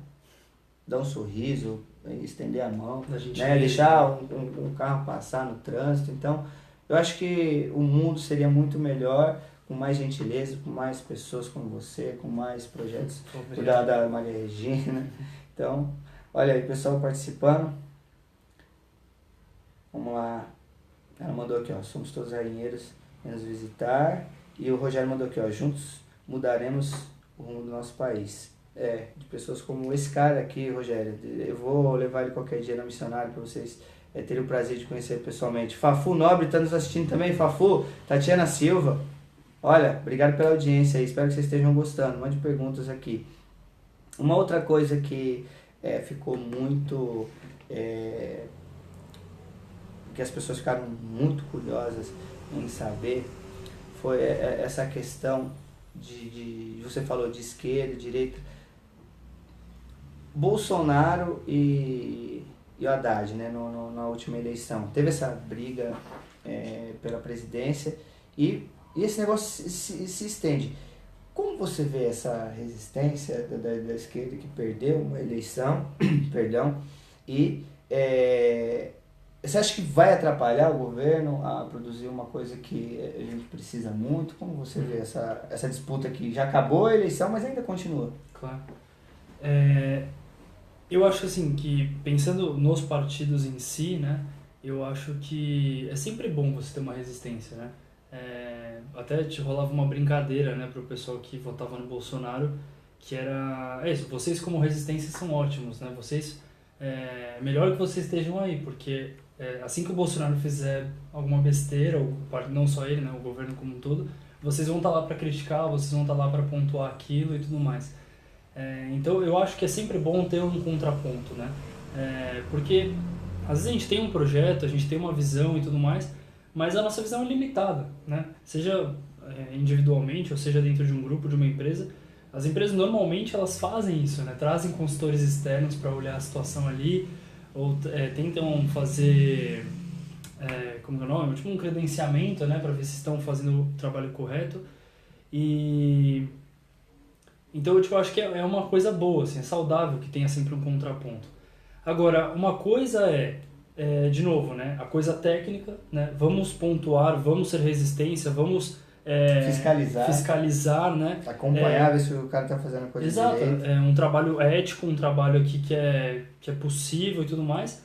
dar um sorriso, estender a mão, né? Deixar um carro passar no trânsito. Então, eu acho que o mundo seria muito melhor com mais gentileza, com mais pessoas como você, com mais projetos da Maria Regina. Então, olha aí, pessoal participando. Vamos lá. Ela mandou aqui, ó, somos todos rainheiros, vem nos visitar. E o Rogério mandou aqui, ó, juntos mudaremos o rumo do nosso país. De pessoas como esse cara aqui, Rogério. Eu vou levar ele qualquer dia na missionária para vocês terem o prazer de conhecer pessoalmente. Fafu Nobre está nos assistindo também. Fafu, Tatiana Silva. Olha, obrigado pela audiência aí. Espero que vocês estejam gostando. Mande perguntas aqui. Uma outra coisa que ficou muito que as pessoas ficaram muito curiosas em saber, foi essa questão você falou de esquerda, direita, Bolsonaro e o Haddad, né, na última eleição. Teve essa briga pela presidência e esse negócio se estende. Como você vê essa resistência da esquerda que perdeu uma eleição, perdão, e você acha que vai atrapalhar o governo a produzir uma coisa que a gente precisa muito? Como você vê essa disputa que já acabou a eleição, mas ainda continua? Claro. Eu acho assim que, pensando nos partidos em si, né, eu acho que é sempre bom você ter uma resistência, né? Até te rolava uma brincadeira, né, pro pessoal que votava no Bolsonaro, que era isso, vocês como resistência são ótimos, né? Vocês, melhor que vocês estejam aí, porque assim que o Bolsonaro fizer alguma besteira, ou não só ele, né, o governo como um todo, vocês vão estar lá para criticar, vocês vão estar lá para pontuar aquilo e tudo mais. Então eu acho que é sempre bom ter um contraponto, né? Porque às vezes a gente tem um projeto, a gente tem uma visão e tudo mais, mas a nossa visão é limitada, né? Seja individualmente ou seja dentro de um grupo, de uma empresa. As empresas normalmente elas fazem isso, né? Trazem consultores externos para olhar a situação ali, ou tentam fazer, como é o nome? Tipo um credenciamento, né? Para ver se estão fazendo o trabalho correto. Então eu acho que é uma coisa boa, assim, é saudável que tenha sempre um contraponto. Agora, uma coisa de novo, né, a coisa técnica, né, vamos pontuar, vamos ser resistência, vamos fiscalizar, né, acompanhar, ver se o cara está fazendo a coisa exato, direito. Um trabalho ético, um trabalho aqui que é possível e tudo mais,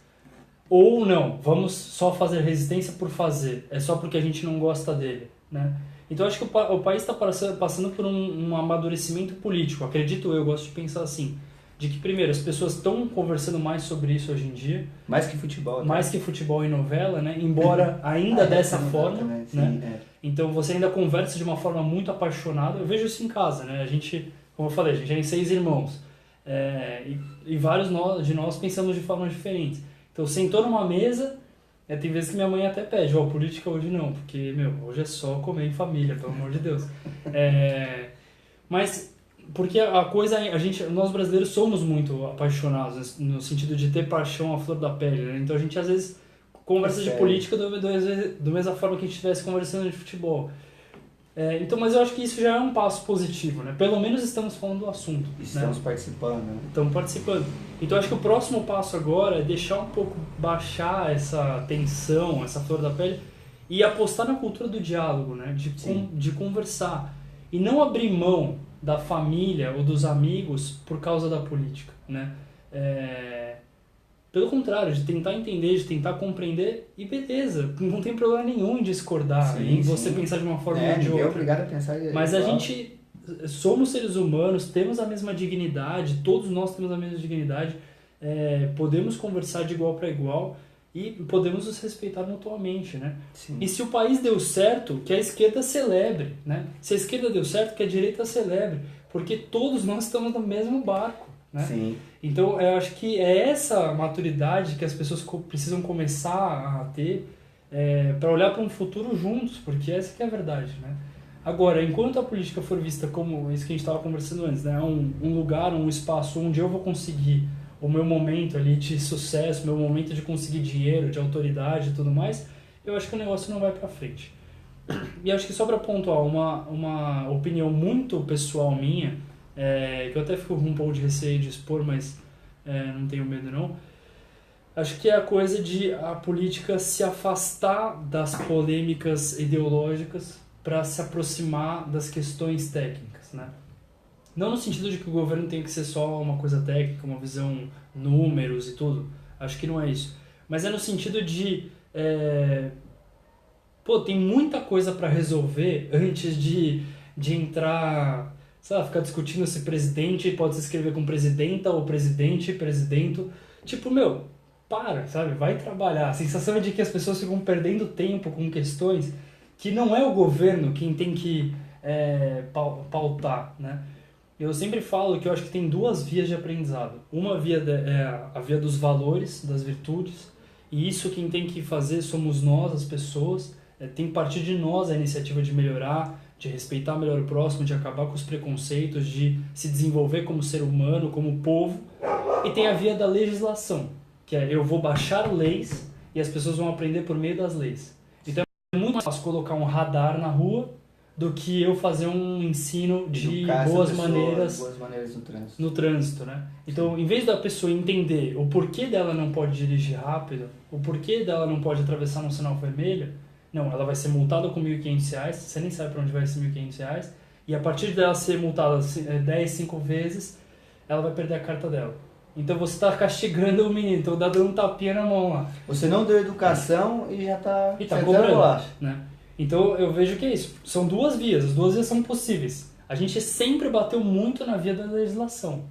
ou não, vamos só fazer resistência por fazer, é só porque a gente não gosta dele, né. Então acho que o país está passando por um amadurecimento político, acredito eu, gosto de pensar assim, de que primeiro as pessoas estão conversando mais sobre isso hoje em dia. Mais que futebol. Mais que futebol e novela, né? Embora ainda dessa forma, também, sim, né? Então você ainda conversa de uma forma muito apaixonada. Eu vejo isso em casa, né? A gente, como eu falei, a gente é em 6 irmãos. E vários de nós pensamos de formas diferentes. Então sentou numa mesa, tem vezes que minha mãe até pede, política hoje não, porque, hoje é só comer em família, pelo amor de Deus. Mas, porque a coisa, nós brasileiros somos muito apaixonados, no sentido de ter paixão à flor da pele, né? Então a gente às vezes conversa de política da mesma forma que a gente estivesse conversando de futebol. Então, mas eu acho que isso já é um passo positivo, né? Pelo menos estamos falando do assunto. Estamos participando. Né? Estamos participando. Então, acho que o próximo passo agora é deixar um pouco, baixar essa tensão, essa flor da pele, e apostar na cultura do diálogo, né? De conversar. E não abrir mão da família ou dos amigos por causa da política, né? Pelo contrário, de tentar entender, de tentar compreender, e beleza, não tem problema nenhum em discordar, em você pensar de uma forma ou de outra. Obrigado a pensar mas a gente somos seres humanos, temos a mesma dignidade, todos nós temos a mesma dignidade, podemos conversar de igual para igual e podemos nos respeitar mutuamente, né? Sim. E se o país deu certo, que a esquerda celebre, né? Se a esquerda deu certo, que a direita celebre, porque todos nós estamos no mesmo barco. Né? Sim. Então eu acho que é essa maturidade que as pessoas precisam começar a ter para olhar para um futuro juntos, porque essa que é a verdade, né? Agora, enquanto a política for vista como isso que a gente estava conversando antes, né? um lugar, um espaço onde eu vou conseguir o meu momento ali de sucesso, meu momento de conseguir dinheiro, de autoridade e tudo mais, eu acho que o negócio não vai para frente. E acho que só para pontuar uma opinião muito pessoal minha, que eu até fico com um pouco de receio de expor, mas não tenho medo não. Acho que é a coisa de a política se afastar das polêmicas ideológicas para se aproximar das questões técnicas, né? Não no sentido de que o governo tem que ser só uma coisa técnica, uma visão números e tudo. Acho que não é isso. Mas é no sentido de tem muita coisa para resolver antes de entrar, sabe, ficar discutindo se presidente pode se escrever com presidenta ou presidente, presidento. Tipo, sabe, vai trabalhar. A sensação é de que as pessoas ficam perdendo tempo com questões que não é o governo quem tem que pautar, né? Eu sempre falo que eu acho que tem duas vias de aprendizado. Uma via a via dos valores, das virtudes, E isso quem tem que fazer somos nós, as pessoas. Tem que partir de nós a iniciativa de melhorar, de respeitar melhor o próximo, de acabar com os preconceitos, de se desenvolver como ser humano, como povo. E tem a via da legislação, que é eu vou baixar leis e as pessoas vão aprender por meio das leis. Então é muito mais fácil colocar um radar na rua do que eu fazer um ensino de boas maneiras no trânsito, né? Então, em vez da pessoa entender o porquê dela não pode dirigir rápido, o porquê dela não pode atravessar no sinal vermelho, não, ela vai ser multada com R$1.500, você nem sabe para onde vai esses R$1.500, e a partir dela ser multada 10, 5 vezes, ela vai perder a carta dela. Então você está castigando o menino, então dá dando um tapinha na mão lá. Você não deu educação e já está cobrando, né? Então eu vejo que é isso. São duas vias, as duas vias são possíveis. A gente sempre bateu muito na via da legislação.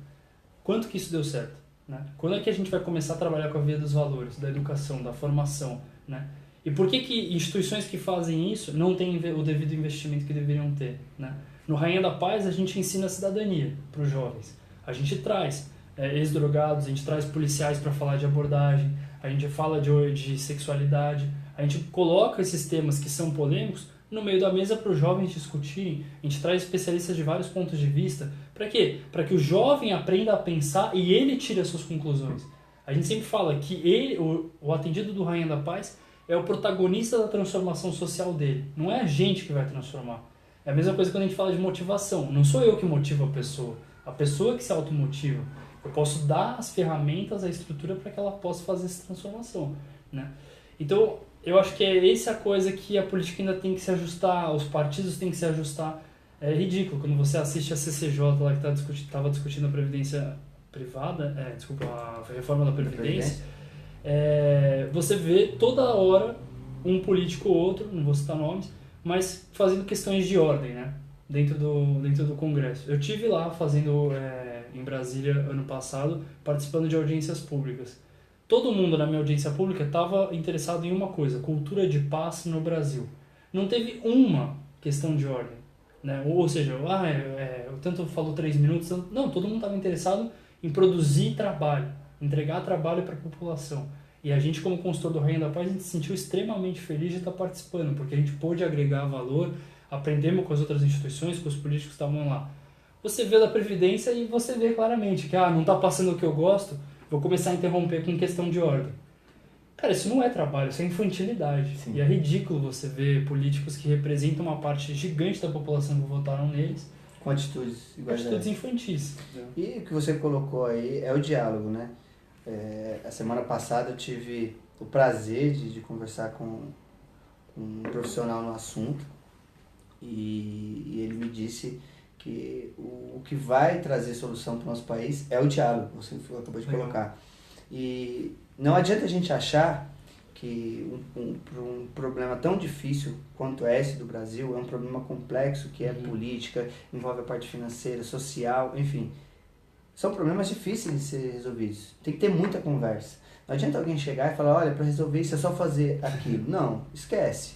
Quanto que isso deu certo? Né? Quando é que a gente vai começar a trabalhar com a via dos valores, da educação, da formação? Né? E por que instituições que fazem isso não têm o devido investimento que deveriam ter? Né? No Rainha da Paz a gente ensina a cidadania para os jovens. A gente traz ex-drogados, a gente traz policiais para falar de abordagem, a gente fala de sexualidade, a gente coloca esses temas que são polêmicos no meio da mesa para os jovens discutirem, a gente traz especialistas de vários pontos de vista. Para quê? Para que o jovem aprenda a pensar e ele tire as suas conclusões. A gente sempre fala que ele, o atendido do Rainha da Paz é o protagonista da transformação social dele, não é a gente que vai transformar. É a mesma coisa quando a gente fala de motivação, não sou eu que motivo a pessoa que se automotiva. Eu posso dar as ferramentas, a estrutura para que ela possa fazer essa transformação, né? Então, eu acho que essa a coisa que a política ainda tem que se ajustar, os partidos têm que se ajustar. É ridículo quando você assiste a CCJ lá que estava discutindo a previdência privada, a reforma da Previdência. Você vê toda hora um político ou outro, não vou citar nomes, mas fazendo questões de ordem, né? Dentro do Congresso. Eu tive lá fazendo em Brasília ano passado, participando de audiências públicas. Todo mundo na minha audiência pública estava interessado em uma coisa: cultura de paz no Brasil. Não teve uma questão de ordem, né? Ou seja, o tanto falou 3 minutos, não, todo mundo estava interessado em produzir trabalho, entregar trabalho para a população. E a gente, como consultor do Rainha da Paz, a gente se sentiu extremamente feliz de estar participando, porque a gente pôde agregar valor, aprendemos com as outras instituições, com os políticos que estavam lá. Você vê da Previdência e você vê claramente que não está passando o que eu gosto, vou começar a interromper com questão de ordem. Cara, isso não é trabalho, isso é infantilidade. Sim. E é ridículo você ver políticos que representam uma parte gigante da população que votaram neles com atitudes iguais. Atitudes infantis. E o que você colocou aí é o diálogo, né? A semana passada eu tive o prazer de conversar com um profissional no assunto e ele me disse que o que vai trazer solução para o nosso país é o diálogo, você acabou de colocar. E não adianta a gente achar que um problema tão difícil quanto esse do Brasil é um problema complexo, que é política, envolve a parte financeira, social, enfim. São problemas difíceis de ser resolvidos. Tem que ter muita conversa. Não adianta alguém chegar e falar, olha, para resolver isso é só fazer aquilo. Não, esquece.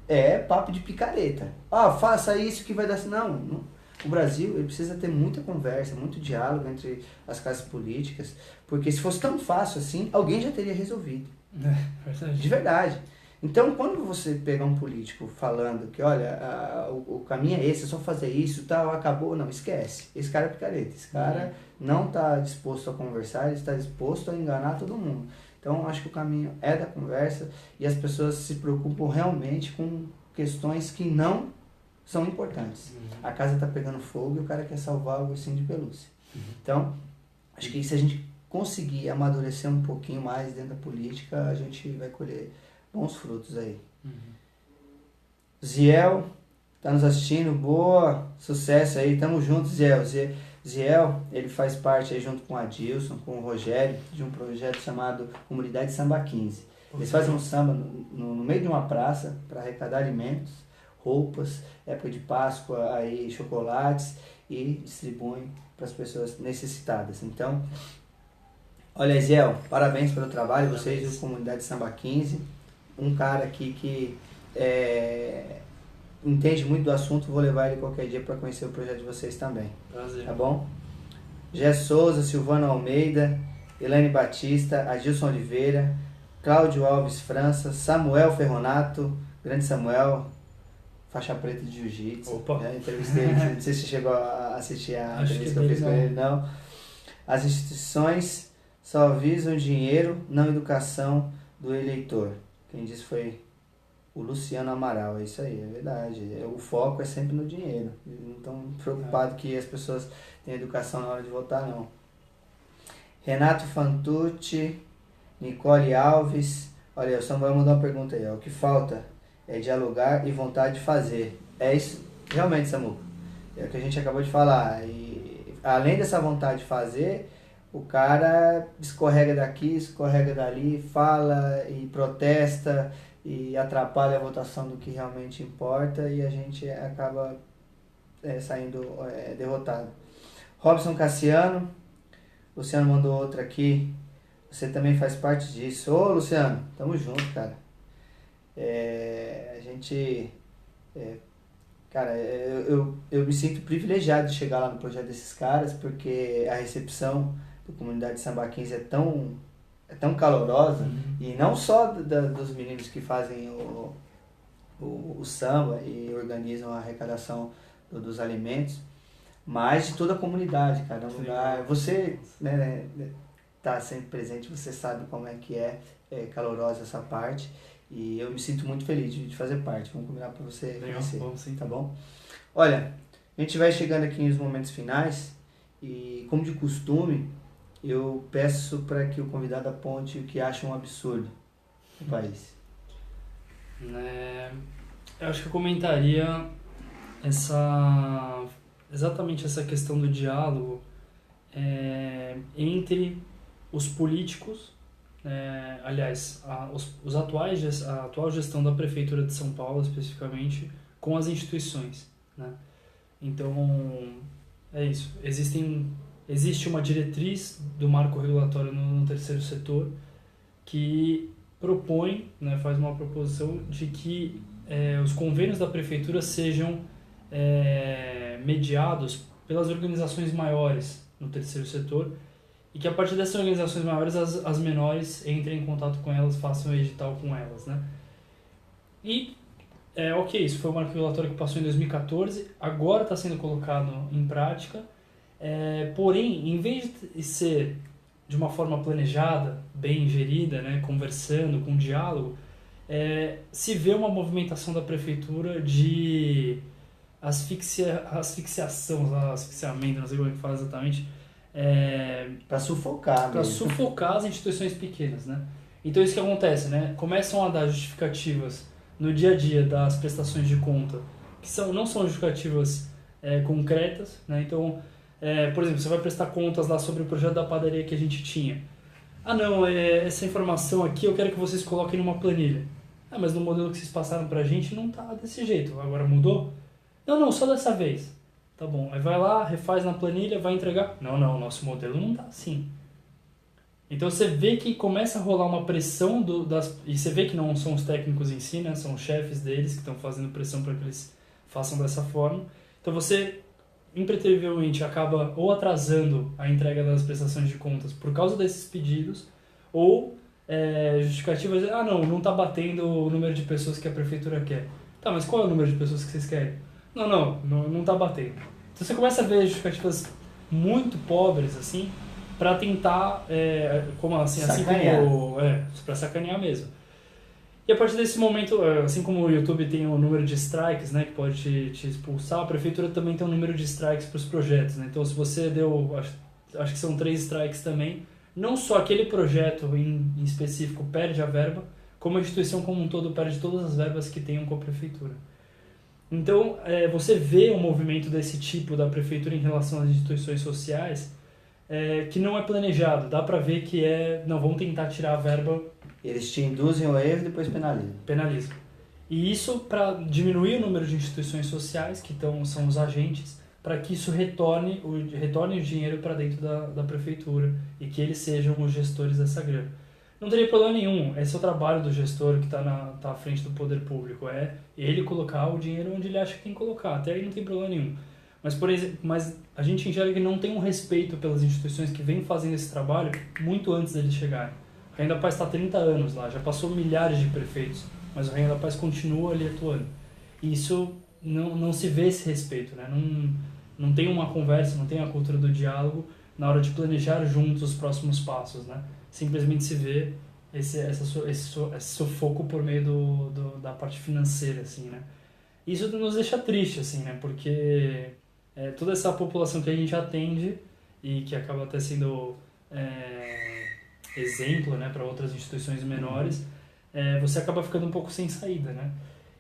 É papo de picareta. Faça isso que vai dar... Não. O Brasil ele precisa ter muita conversa, muito diálogo entre as classes políticas, porque se fosse tão fácil assim, alguém já teria resolvido. Verdade. De verdade. Então, quando você pegar um político falando que, olha, o caminho é esse, é só fazer isso, tal, acabou, não, esquece. Esse cara é picareta. Esse cara não está disposto a conversar, ele está disposto a enganar todo mundo. Então, acho que o caminho é da conversa e as pessoas se preocupam realmente com questões que não são importantes. A casa está pegando fogo e o cara quer salvar o ursinho de pelúcia. Então, acho que se a gente conseguir amadurecer um pouquinho mais dentro da política, a gente vai colher bons frutos aí. Ziel, tá nos assistindo, boa, sucesso aí, tamo junto, Ziel. Ziel, ele faz parte aí junto com o Adilson, com o Rogério, de um projeto chamado Comunidade Samba 15. Eles fazem um samba no meio de uma praça para arrecadar alimentos, roupas, época de Páscoa, aí chocolates e distribuem para as pessoas necessitadas. Então, olha, Ziel, parabéns pelo trabalho, vocês da Comunidade Samba 15, um cara aqui que entende muito do assunto, vou levar ele qualquer dia para conhecer o projeto de vocês também. Prazer. Tá bom? Jé Souza, Silvano Almeida, Elaine Batista, Adilson Oliveira, Cláudio Alves França, Samuel Ferronato, grande Samuel, faixa preta de jiu-jitsu. Opa! Já entrevistei ele, não sei se você chegou a assistir a Acho entrevista que que eu fiz com ele, não. As instituições só visam dinheiro, não educação do eleitor. Quem disse foi o Luciano Amaral, é isso aí, é verdade. O foco é sempre no dinheiro. Eles não estão preocupados que as pessoas tenham educação na hora de votar, não. Renato Fantucci, Nicole Alves. Olha, o Samuel mandou uma pergunta aí. Ó. O que falta é dialogar e vontade de fazer. É isso, realmente, Samu. É o que a gente acabou de falar. E, além dessa vontade de fazer, o cara escorrega daqui, escorrega dali, fala e protesta e atrapalha a votação do que realmente importa e a gente acaba saindo derrotado. Robson Cassiano, Luciano mandou outra aqui. Você também faz parte disso. Ô Luciano, tamo junto, cara. A gente. Cara, eu me sinto privilegiado de chegar lá no projeto desses caras, porque a recepção da comunidade de Samba 15 é tão calorosa, e não só dos meninos que fazem o samba e organizam a arrecadação dos alimentos, mas de toda a comunidade, cara. É um lugar. Você, né, tá sempre presente, você sabe como é que é calorosa essa parte. E eu me sinto muito feliz de fazer parte. Vamos combinar para você conhecer, tá bom? Olha, a gente vai chegando aqui nos momentos finais e, como de costume, eu peço para que o convidado aponte o que acha um absurdo no país. Eu acho que eu comentaria exatamente essa questão do diálogo entre os políticos. Aliás, a atual gestão da Prefeitura de São Paulo, especificamente, com as instituições, né? Então, é isso. Existe uma diretriz do marco regulatório no terceiro setor que propõe, né, faz uma proposição de que os convênios da Prefeitura sejam mediados pelas organizações maiores no terceiro setor, e que a partir dessas organizações maiores, as menores entrem em contato com elas, façam o edital com elas, né? E, ok, isso foi o marco regulatório que passou em 2014, agora está sendo colocado em prática, porém, em vez de ser de uma forma planejada, bem gerida, né, conversando, com diálogo, se vê uma movimentação da prefeitura de asfixiamento, não sei como é que fala exatamente, para sufocar as instituições pequenas, né? Então isso que acontece, né? Começam a dar justificativas no dia a dia das prestações de conta que não são justificativas concretas, né? Então, por exemplo, você vai prestar contas lá sobre o projeto da padaria que a gente tinha. Ah não, essa informação aqui eu quero que vocês coloquem numa planilha. Ah, mas no modelo que vocês passaram pra gente não tá desse jeito, agora mudou? Não, só dessa vez. Tá bom, aí vai lá, refaz na planilha, vai entregar. Não, nosso modelo não tá assim. Então você vê que começa a rolar uma pressão e você vê que não são os técnicos em si, né? São os chefes deles que estão fazendo pressão para que eles façam dessa forma. Então você, impreterivelmente, acaba ou atrasando a entrega das prestações de contas por causa desses pedidos, ou justificativas, não tá batendo o número de pessoas que a prefeitura quer. Tá, mas qual é o número de pessoas que vocês querem? Não tá batendo. Então você começa a ver justificativas muito pobres, assim, para tentar, para sacanear mesmo. E a partir desse momento, assim como o YouTube tem um número de strikes, né, que pode te expulsar, a prefeitura também tem um número de strikes para os projetos, né? Então se você deu, acho que são 3 strikes também, não só aquele projeto em específico perde a verba, como a instituição como um todo perde todas as verbas que tenham com a prefeitura. Então, você vê um movimento desse tipo da prefeitura em relação às instituições sociais que não é planejado. Dá pra ver que vão tentar tirar a verba. Eles te induzem ao erro e depois Penalizam. E isso para diminuir o número de instituições sociais, que são os agentes, para que isso retorne o dinheiro para dentro da prefeitura e que eles sejam os gestores dessa grana. Não teria problema nenhum, esse é o trabalho do gestor que está à frente do poder público, ele colocar o dinheiro onde ele acha que tem que colocar, até aí não tem problema nenhum. Mas, por exemplo, a gente enxerga que não tem um respeito pelas instituições que vêm fazendo esse trabalho muito antes deles chegarem. O Rainha da Paz está há 30 anos lá, já passou milhares de prefeitos, mas o Rainha da Paz continua ali atuando. E isso não se vê esse respeito, né? Não tem uma conversa, não tem a cultura do diálogo na hora de planejar juntos os próximos passos, né? Simplesmente se vê esse sufoco por meio da parte financeira, assim, né? Isso nos deixa triste, assim, né? Porque toda essa população que a gente atende e que acaba até sendo exemplo, né, para outras instituições menores, você acaba ficando um pouco sem saída, né?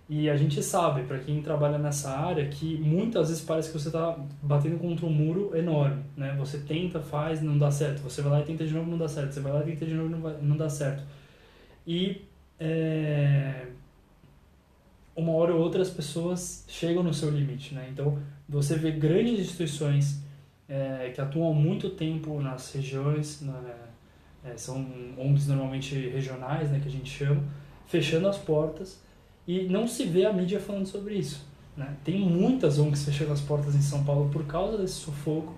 E a gente sabe, para quem trabalha nessa área, que muitas vezes parece que você está batendo contra um muro enorme, né? Você tenta, faz, não dá certo. Você vai lá e tenta de novo, não dá certo. Você vai lá e tenta de novo, não dá certo. E uma hora ou outra as pessoas chegam no seu limite, né? Então, você vê grandes instituições que atuam há muito tempo nas regiões, são ONGs normalmente regionais, né, que a gente chama, fechando as portas, e não se vê a mídia falando sobre isso, né? Tem muitas ONGs fechando as portas em São Paulo por causa desse sufoco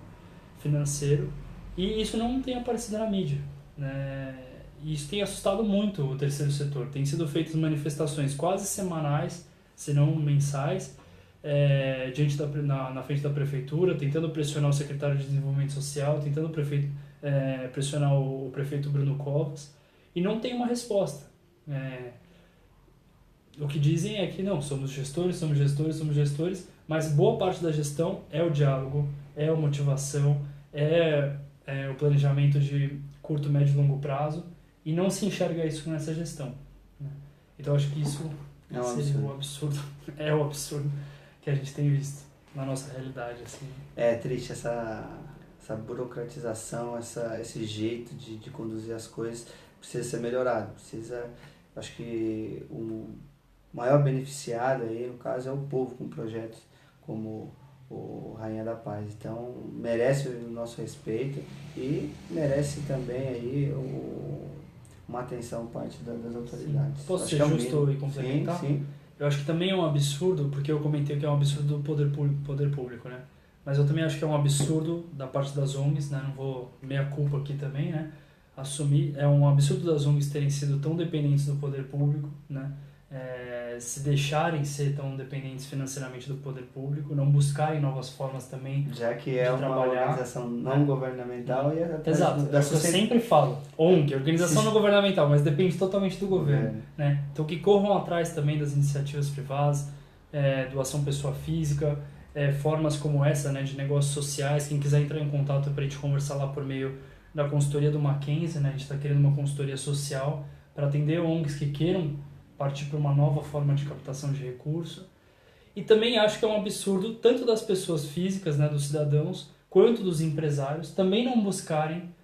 financeiro, e isso não tem aparecido na mídia, né? E isso tem assustado muito o terceiro setor. Tem sido feitas manifestações quase semanais, se não mensais, na frente da prefeitura, tentando pressionar o secretário de Desenvolvimento Social, tentando pressionar o prefeito Bruno Covas, e não tem uma resposta. O que dizem é que não, somos gestores, mas boa parte da gestão é o diálogo, é a motivação, o planejamento de curto, médio e longo prazo, e não se enxerga isso nessa gestão, né? Então acho que isso seria o absurdo, o absurdo que a gente tem visto na nossa realidade, assim. É triste essa burocratização, esse jeito de conduzir as coisas precisa ser melhorado. Acho que o maior beneficiado aí, no caso, é o povo com projetos como o Rainha da Paz. Então, merece o nosso respeito e merece também aí uma atenção por parte das autoridades. Sim. Posso ser justo e complementar? Sim. Eu acho que também é um absurdo, porque eu comentei que é um absurdo do poder público, né? Mas eu também acho que é um absurdo da parte das ONGs, né? Não vou meia culpa aqui também, né? Assumir, é um absurdo das ONGs terem sido tão dependentes do poder público, né? Se deixarem ser tão dependentes financeiramente do poder público, não buscarem novas formas também já que é uma organização não governamental e exato, é o que eu sempre falo, ONG, organização não governamental, mas depende totalmente do governo, né? Então que corram atrás também das iniciativas privadas, doação pessoa física, formas como essa, né, de negócios sociais. Quem quiser entrar em contato para a gente conversar lá por meio da consultoria do Mackenzie, né? A gente está querendo uma consultoria social para atender ONGs que queiram partir para uma nova forma de captação de recurso. E também acho que é um absurdo tanto das pessoas físicas, né, dos cidadãos, quanto dos empresários também não buscarem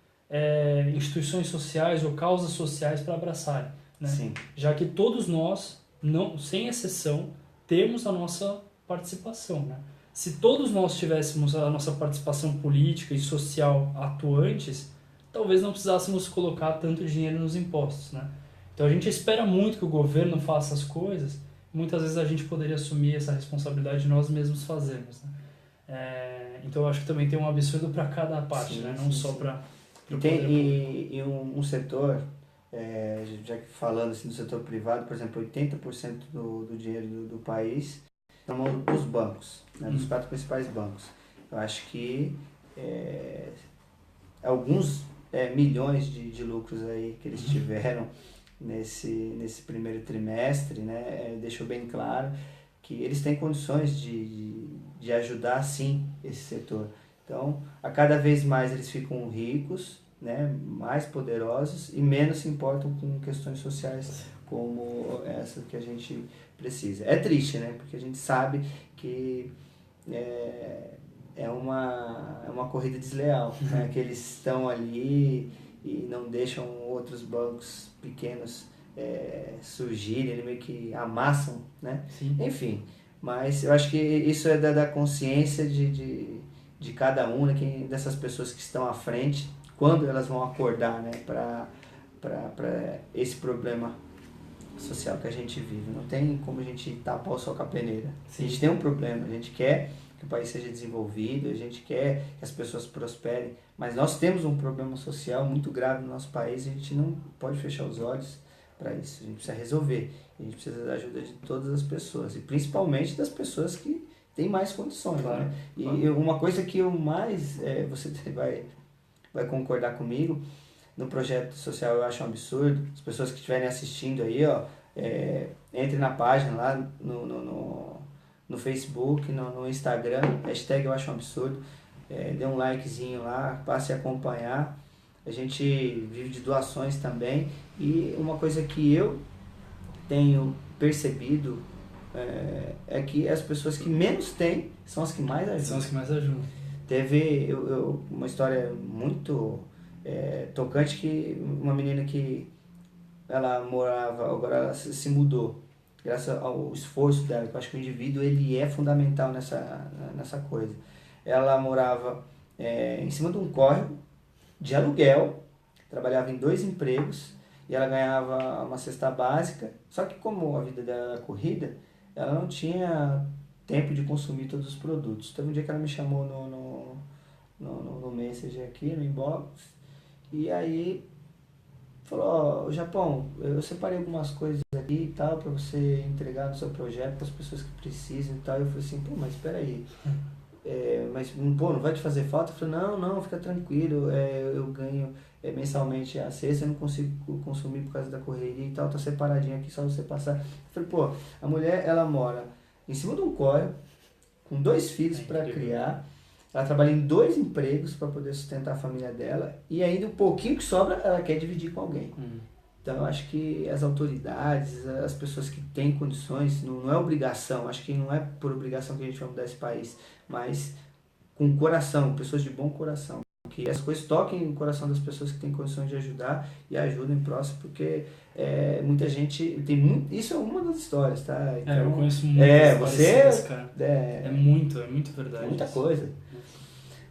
instituições sociais ou causas sociais para abraçarem, né? Sim. Já que todos nós, não, sem exceção, temos a nossa participação, né? Se todos nós tivéssemos a nossa participação política e social atuantes, talvez não precisássemos colocar tanto dinheiro nos impostos, né? Então a gente espera muito que o governo faça as coisas, muitas vezes a gente poderia assumir essa responsabilidade de nós mesmos fazermos, né? Então eu acho que também tem um absurdo para cada parte, né? Não só para o poder público. E um setor, já que falando assim do setor privado, por exemplo, 80% do dinheiro do país são dos bancos, né? Dos 4 principais bancos. Eu acho que alguns milhões de lucros aí que eles tiveram nesse primeiro trimestre, né, deixou bem claro que eles têm condições de ajudar sim esse setor. Então, a cada vez mais eles ficam ricos, né, mais poderosos e menos se importam com questões sociais como essa que a gente precisa. É triste, né, porque a gente sabe que é uma corrida desleal, né, que eles estão ali e não deixam outros bancos pequenos surgirem, eles meio que amassam, né? Sim. Enfim, mas eu acho que isso é da consciência de cada um, né? Dessas pessoas que estão à frente, quando elas vão acordar, né? Para esse problema social que a gente vive. Não tem como a gente tapar o sol com a peneira. Sim. A gente tem um problema, a gente quer que o país seja desenvolvido, a gente quer que as pessoas prosperem, Mas nós temos um problema social muito grave no nosso país e a gente não pode fechar os olhos para isso. A gente precisa resolver. A gente precisa da ajuda de todas as pessoas e principalmente das pessoas que têm mais condições. Claro, Né? E claro. uma coisa que eu mais, você vai concordar comigo, no projeto social eu acho um absurdo. As pessoas que estiverem assistindo aí, ó, entre na página lá no Facebook, no Instagram, hashtag eu acho um absurdo. Dê um likezinho lá, passe a acompanhar. A gente vive de doações também. E uma coisa que eu tenho percebido é que as pessoas que menos têm são as que mais ajudam. São as que mais ajudam. Teve uma história muito tocante, que uma menina que ela morava, agora ela se mudou, graças ao esforço dela, que eu acho que o indivíduo ele é fundamental nessa coisa. Ela morava em cima de um córrego, de aluguel, trabalhava em 2 empregos e ela ganhava uma cesta básica, só que como a vida dela era corrida, ela não tinha tempo de consumir todos os produtos. Teve um dia que ela me chamou no Messenger aqui, no inbox, e aí falou, ó, Japão, eu separei algumas coisas aqui e tal, para você entregar no seu projeto para as pessoas que precisam e tal. Eu falei assim, pô, mas espera aí, mas pô, não vai te fazer falta? Eu falei, não, fica tranquilo, eu ganho mensalmente a cesta, eu não consigo consumir por causa da correria e tal, tá separadinho aqui, só você passar. Eu falei, pô, a mulher, ela mora em cima de um córrego, com 2 filhos para criar, ela trabalha em 2 empregos para poder sustentar a família dela, e ainda o pouquinho que sobra, ela quer dividir com alguém. Então eu acho que as autoridades, as pessoas que têm condições, não é obrigação, acho que não é por obrigação que a gente vai mudar esse país, mas com coração, pessoas de bom coração. Que as coisas toquem no coração das pessoas que têm condições de ajudar e ajudem o próximo, porque muita gente tem muito. Isso é uma das histórias, tá? Então, eu conheço muitas parecidas, cara. É muito verdade. muita coisa.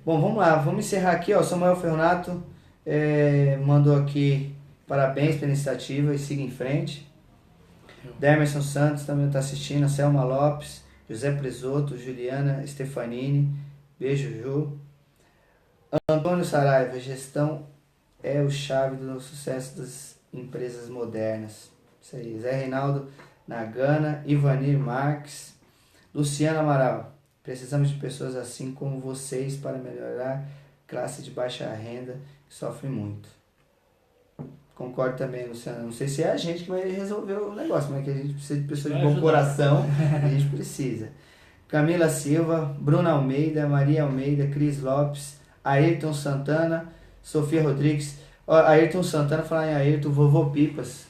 Bom, vamos lá, vamos encerrar aqui, ó. Samuel Ferronato mandou aqui parabéns pela iniciativa e siga em frente. Demerson Santos também está assistindo, a Selma Lopes, José Presoto, Juliana Stefanini, beijo, Ju. Antônio Saraiva, gestão é o chave do sucesso das empresas modernas. Isso aí. Zé Reinaldo Nagana, Ivanir Marques, Luciana Amaral. Precisamos de pessoas assim como vocês para melhorar classe de baixa renda que sofre muito. Concordo também, Luciana. Não sei se é a gente que vai resolver o negócio, mas que a gente precisa de pessoas de bom coração. A gente precisa. Camila Silva, Bruna Almeida, Maria Almeida, Cris Lopes, Ayrton Santana, Sofia Rodrigues. Ayrton Santana, falar em Ayrton, vovô Pipas,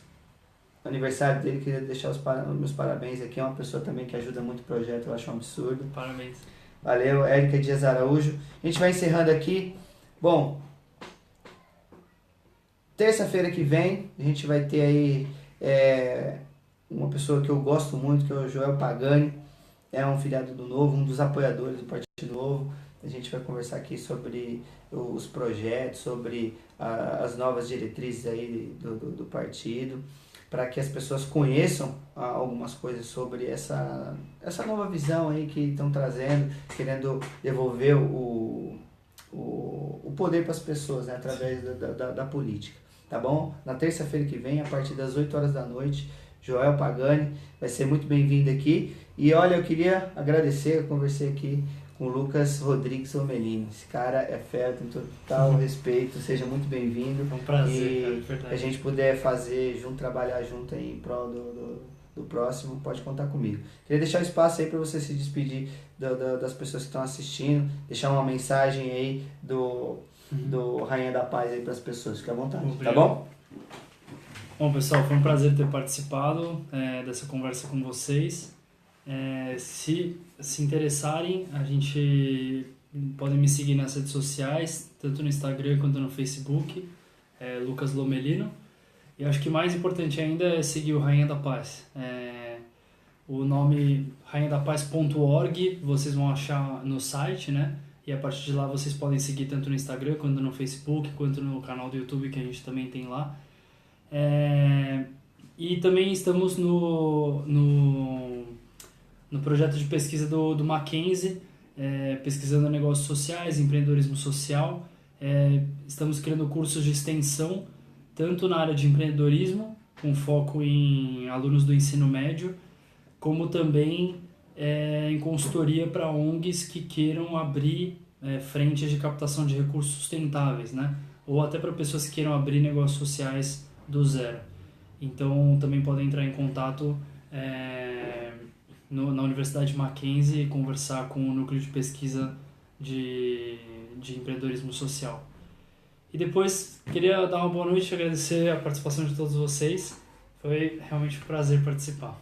aniversário dele, queria deixar os meus parabéns aqui. É uma pessoa também que ajuda muito o projeto, eu acho um absurdo. Parabéns. Valeu, Érica Dias Araújo. A gente vai encerrando aqui. Bom, terça-feira que vem a gente vai ter aí uma pessoa que eu gosto muito, que é o Joel Pagani. É um filiado do Novo, um dos apoiadores do Partido Novo. A gente vai conversar aqui sobre os projetos, sobre as novas diretrizes aí do partido, para que as pessoas conheçam algumas coisas sobre essa nova visão aí que estão trazendo, querendo devolver o poder para as pessoas, né, através da política. Tá bom? Na terça-feira que vem, a partir das 8 horas da noite, Joel Pagani vai ser muito bem-vindo aqui. E olha, eu queria agradecer, eu conversei aqui com o Lucas Rodrigues Omelini. Esse cara é fera, tem total respeito, seja muito bem-vindo. É um prazer, cara, e verdade. a gente puder fazer junto, trabalhar junto aí em prol do próximo, pode contar comigo. Queria deixar um espaço aí para você se despedir das pessoas que estão assistindo, deixar uma mensagem aí do Rainha da Paz aí para as pessoas, fique à vontade, Obrigado. Tá bom? Bom, pessoal, foi um prazer ter participado dessa conversa com vocês. Se interessarem, a gente podem me seguir nas redes sociais, tanto no Instagram quanto no Facebook, Lucas Lomelino. E acho que mais importante ainda é seguir o Rainha da Paz. O nome rainhadapaz.org vocês vão achar no site, né? E a partir de lá vocês podem seguir tanto no Instagram quanto no Facebook, quanto no canal do YouTube que a gente também tem lá. E também estamos no projeto de pesquisa do Mackenzie, pesquisando negócios sociais, empreendedorismo social. Estamos criando cursos de extensão, tanto na área de empreendedorismo, com foco em alunos do ensino médio, como também em consultoria para ONGs que queiram abrir frentes de captação de recursos sustentáveis, né? Ou até para pessoas que queiram abrir negócios sociais do zero. Então, também podem entrar em contato na Universidade Mackenzie e conversar com o Núcleo de Pesquisa de Empreendedorismo Social. E depois, queria dar uma boa noite e agradecer a participação de todos vocês. Foi realmente um prazer participar.